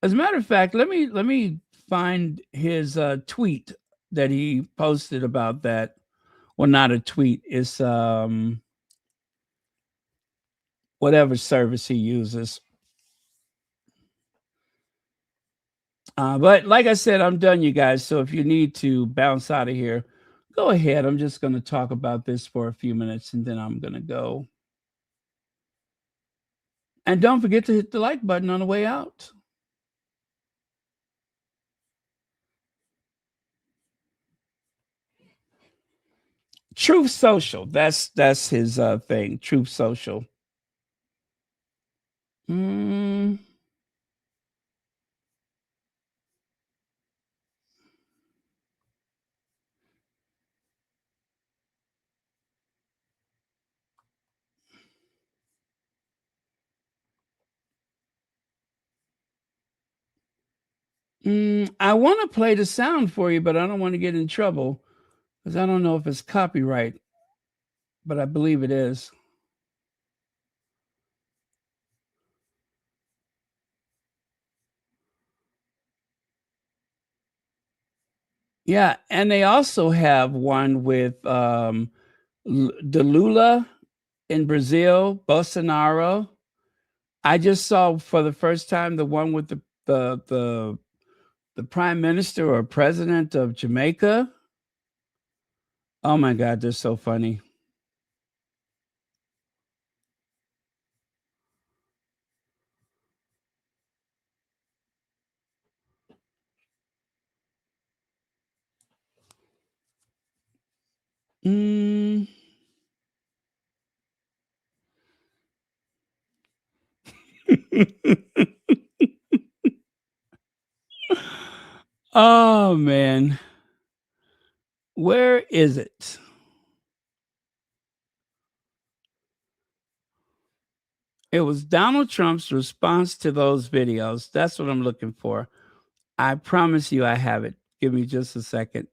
As a matter of fact, let me find his tweet that he posted about that. Well, not a tweet. It's whatever service he uses. But like I said, I'm done, you guys. So if you need to bounce out of here, go ahead. I'm just going to talk about this for a few minutes and then I'm going to go. And don't forget to hit the like button on the way out. Truth Social. That's his thing. Truth Social. I want to play the sound for you, but I don't want to get in trouble because I don't know if it's copyright, but I believe it is. Yeah, and they also have one with the Lula in Brazil, Bolsonaro. I just saw for the first time the one with the prime minister or president of Jamaica. Oh my God, they're so funny. Mm. Oh man. Where is it? It was Donald Trump's response to those videos. That's what I'm looking for. I promise you I have it. Give me just a second.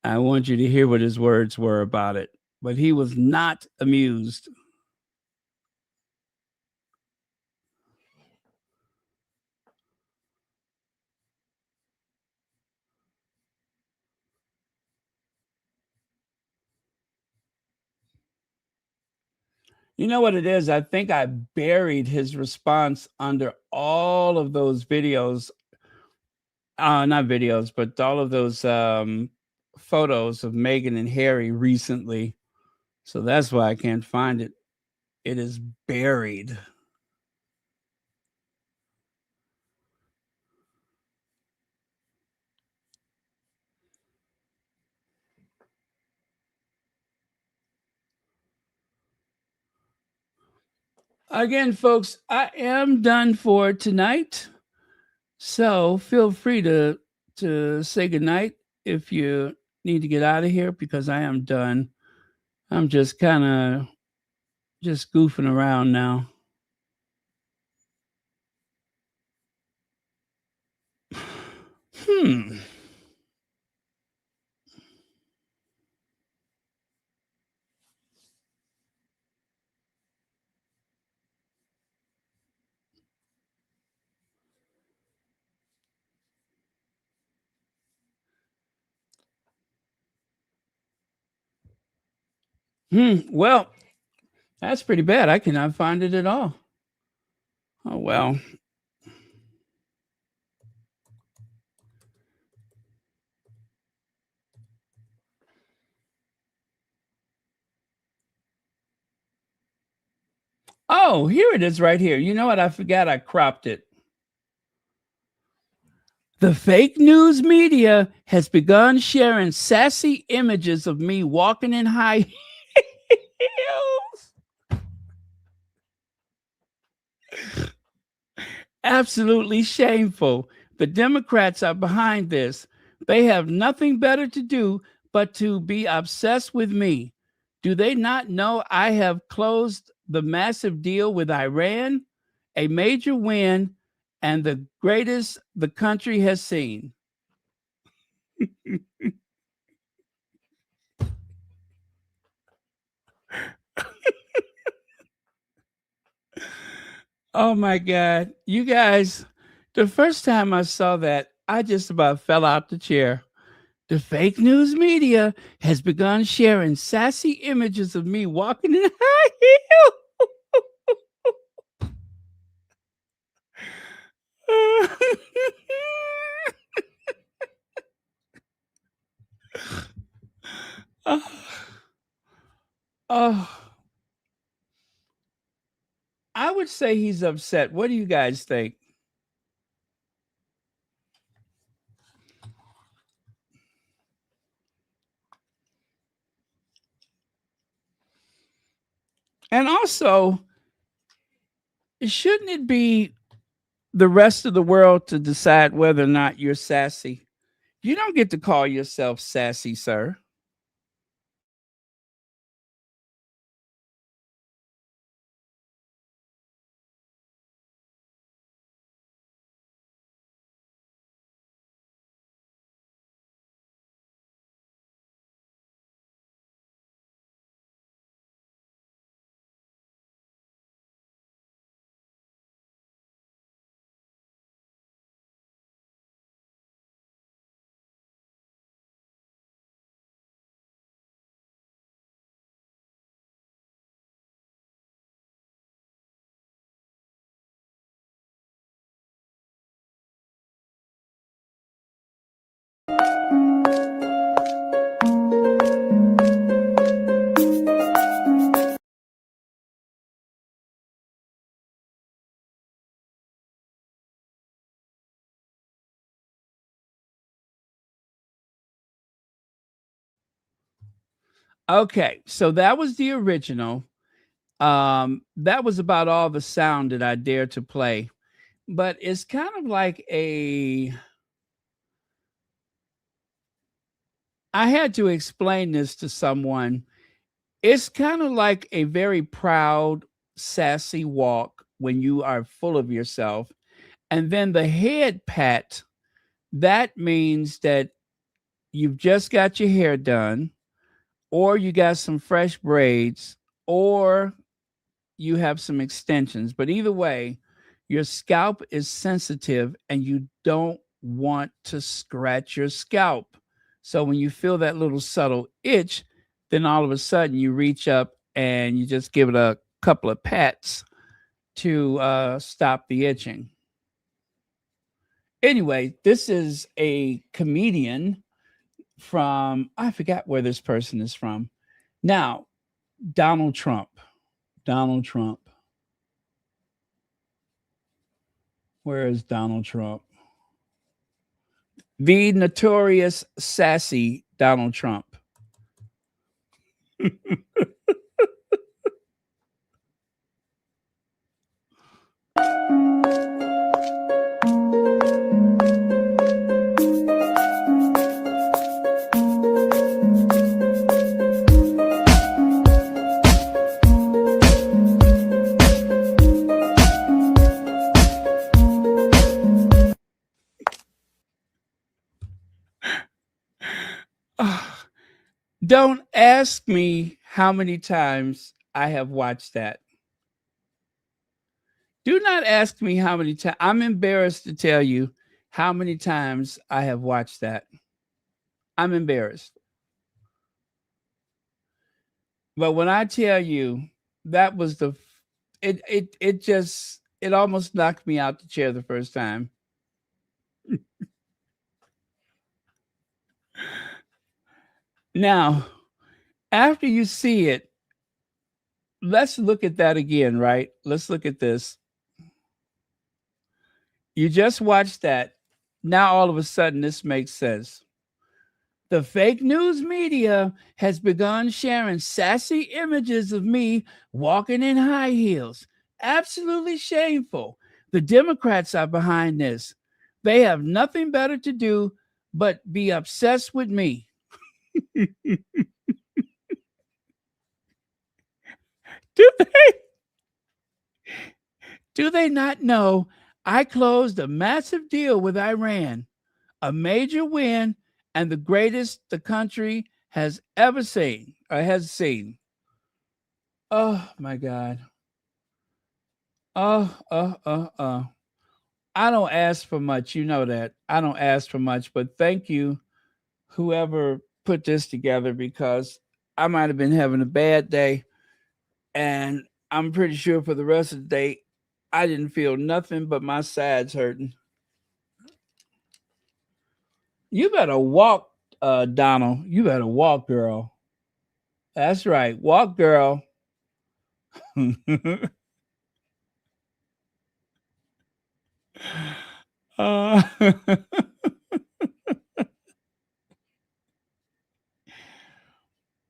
I want you to hear what his words were about it. But he was not amused. You know what it is? I think I buried his response under all of those videos. Not videos, but all of those photos of Meghan and Harry recently. So that's why I can't find it. It is buried. Again, folks, I am done for tonight. So feel free to say goodnight if you need to get out of here because I am done. I'm just kind of just goofing around now. Hmm. Well, that's pretty bad. I cannot find it at all. Oh, well. Oh, here it is right here. You know what? I forgot I cropped it. The fake news media has begun sharing sassy images of me walking in high heels. Absolutely shameful. The Democrats are behind this. They have nothing better to do but to be obsessed with me. Do they not know I have closed the massive deal with Iran, a major win and the greatest the country has seen? Oh my God. You guys, the first time I saw that, I just about fell out the chair. The fake news media has begun sharing sassy images of me walking in high heels. Oh, I would say he's upset. What do you guys think? And also, shouldn't it be the rest of the world to decide whether or not you're sassy? You don't get to call yourself sassy, sir. Okay, so that was the original. That was about all the sound that I dare to play. But it's kind of like I had to explain this to someone. It's kind of like a very proud, sassy walk when you are full of yourself. And then the head pat, that means that you've just got your hair done, or you got some fresh braids, or you have some extensions. But either way, your scalp is sensitive and you don't want to scratch your scalp. So when you feel that little subtle itch, then all of a sudden you reach up and you just give it a couple of pats to stop the itching. Anyway, this is a comedian from, I forgot where this person is from. Now, Donald Trump. Donald Trump. Where is Donald Trump? The notorious sassy Donald Trump. Don't ask me how many times I have watched that. Do not ask me how many times. I'm embarrassed to tell you how many times I have watched that. I'm embarrassed. But when I tell you that was it almost knocked me out the chair the first time. Now, after you see it, let's look at that again, right? Let's look at this. You just watched that. Now, all of a sudden, this makes sense. The fake news media has begun sharing sassy images of me walking in high heels. Absolutely shameful. The Democrats are behind this. They have nothing better to do but be obsessed with me. Do they not know I closed a massive deal with Iran, a major win and the greatest the country has ever seen or has seen? Oh my God. I don't ask for much. You know that. I don't ask for much, but thank you, whoever put this together, because I might have been having a bad day. And I'm pretty sure for the rest of the day, I didn't feel nothing but my sides hurting. You better walk, Donald. You better walk, girl. That's right. Walk, girl. uh,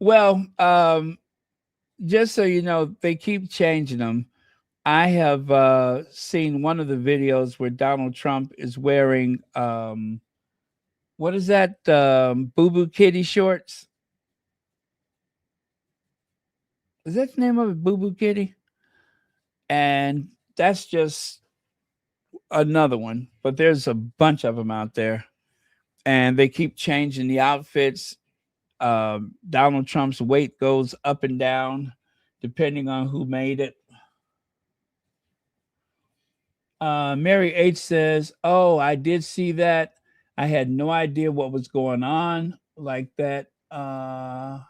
well, just so you know, they keep changing them. I have seen one of the videos where Donald Trump is wearing what is that? Boo Boo Kitty shorts. Is that the name of it? Boo Boo Kitty? And that's just another one. But there's a bunch of them out there. And they keep changing the outfits. Donald Trump's weight goes up and down depending on who made it. Mary H says, "Oh, I did see that. I had no idea what was going on like that. No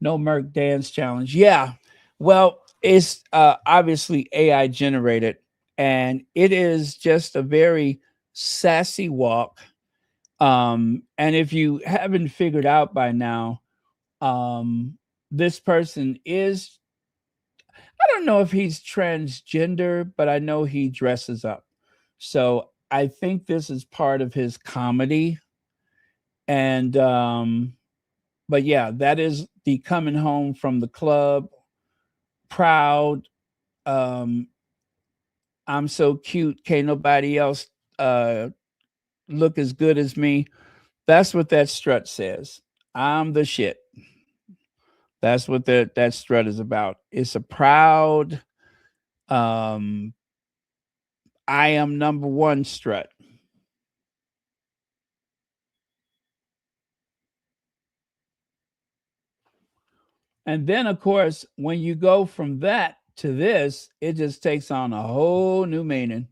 Merc dance challenge. Yeah. Well, it's obviously AI generated, and it is just a very sassy walk. And if you haven't figured out by now, this person is, I don't know if he's transgender, but I know he dresses up. So I think this is part of his comedy. And But yeah, that is the coming home from the club. Proud. Um, I'm so cute. Can't nobody else uh, look as good as me. That's what that strut says. I'm the shit. That's what that strut is about. It's a proud um I am number one strut. And then of course, when you go from that to this, it just takes on a whole new meaning.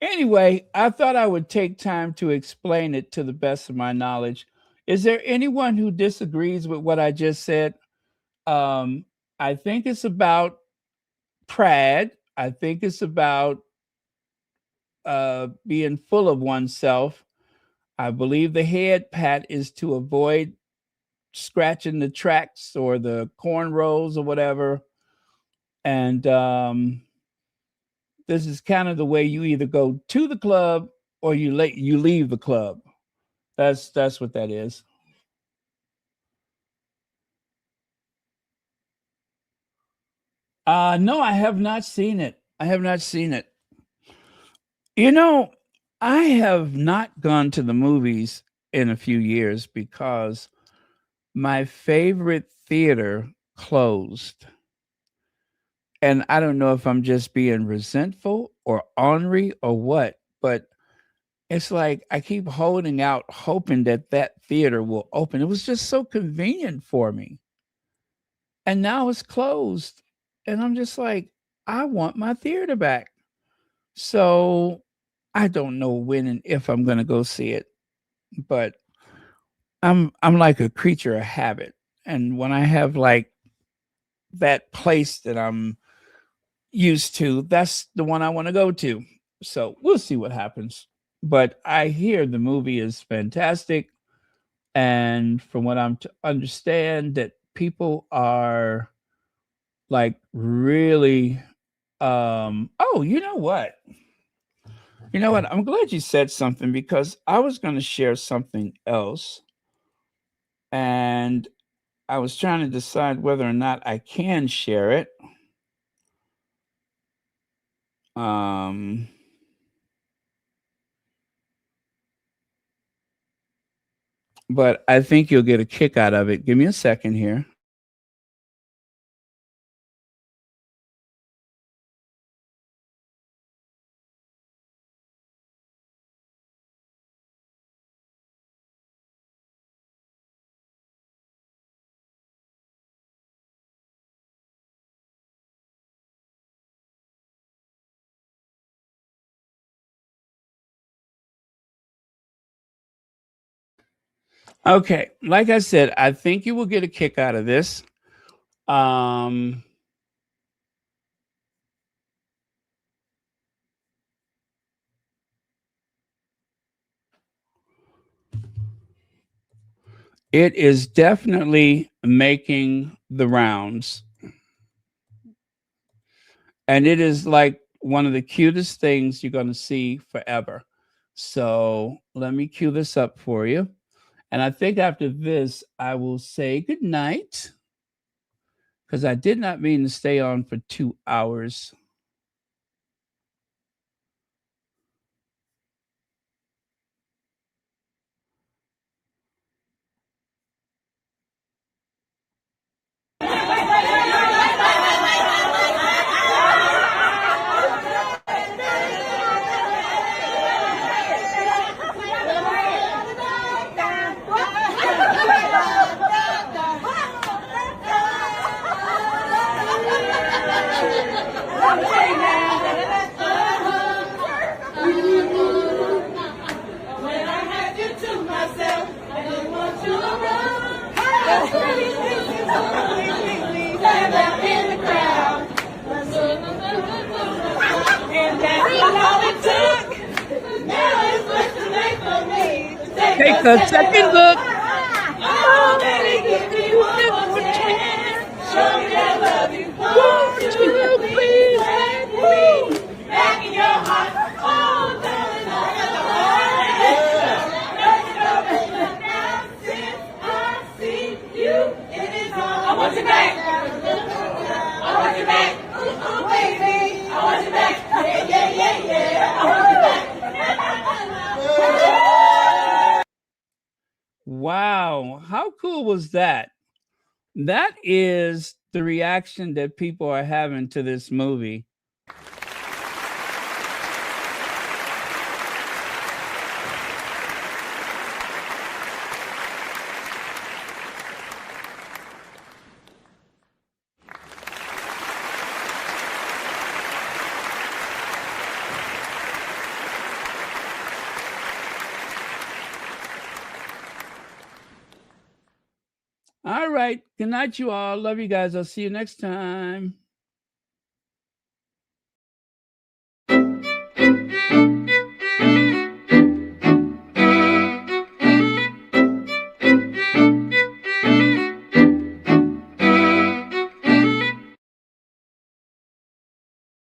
Anyway, I thought I would take time to explain it to the best of my knowledge. Is there anyone who disagrees with what I just said? Um, I think it's about pride. I think it's about being full of oneself. I believe the head pat is to avoid scratching the tracks or the cornrows or whatever. And this is kind of the way you either go to the club or you leave the club. That's what that is. No, I have not seen it. I have not seen it. You know, I have not gone to the movies in a few years because my favorite theater closed. And I don't know if I'm just being resentful or ornery or what, but it's like I keep holding out, hoping that that theater will open. It was just so convenient for me. And now it's closed. And I'm just like, I want my theater back. So I don't know when and if I'm going to go see it, but I'm like a creature of habit. And when I have like that place that I'm used to, that's the one I want to go to. So we'll see what happens. But I hear the movie is fantastic. And from what I'm to understand, that people are like really oh, you know what? You know what? I'm glad you said something because I was going to share something else. And I was trying to decide whether or not I can share it. But I think you'll get a kick out of it. Give me a second here. Okay, like I said, I think you will get a kick out of this. It is definitely making the rounds. And it is like one of the cutest things you're going to see forever. So let me cue this up for you. And I think after this, I will say good night because I did not mean to stay on for 2 hours. Take a second look. Oh, baby, give me one more chance. Show me I love you. Won't you please? cool was that? That is the reaction that people are having to this movie. All right. Good night, you all. Love you guys. I'll see you next time.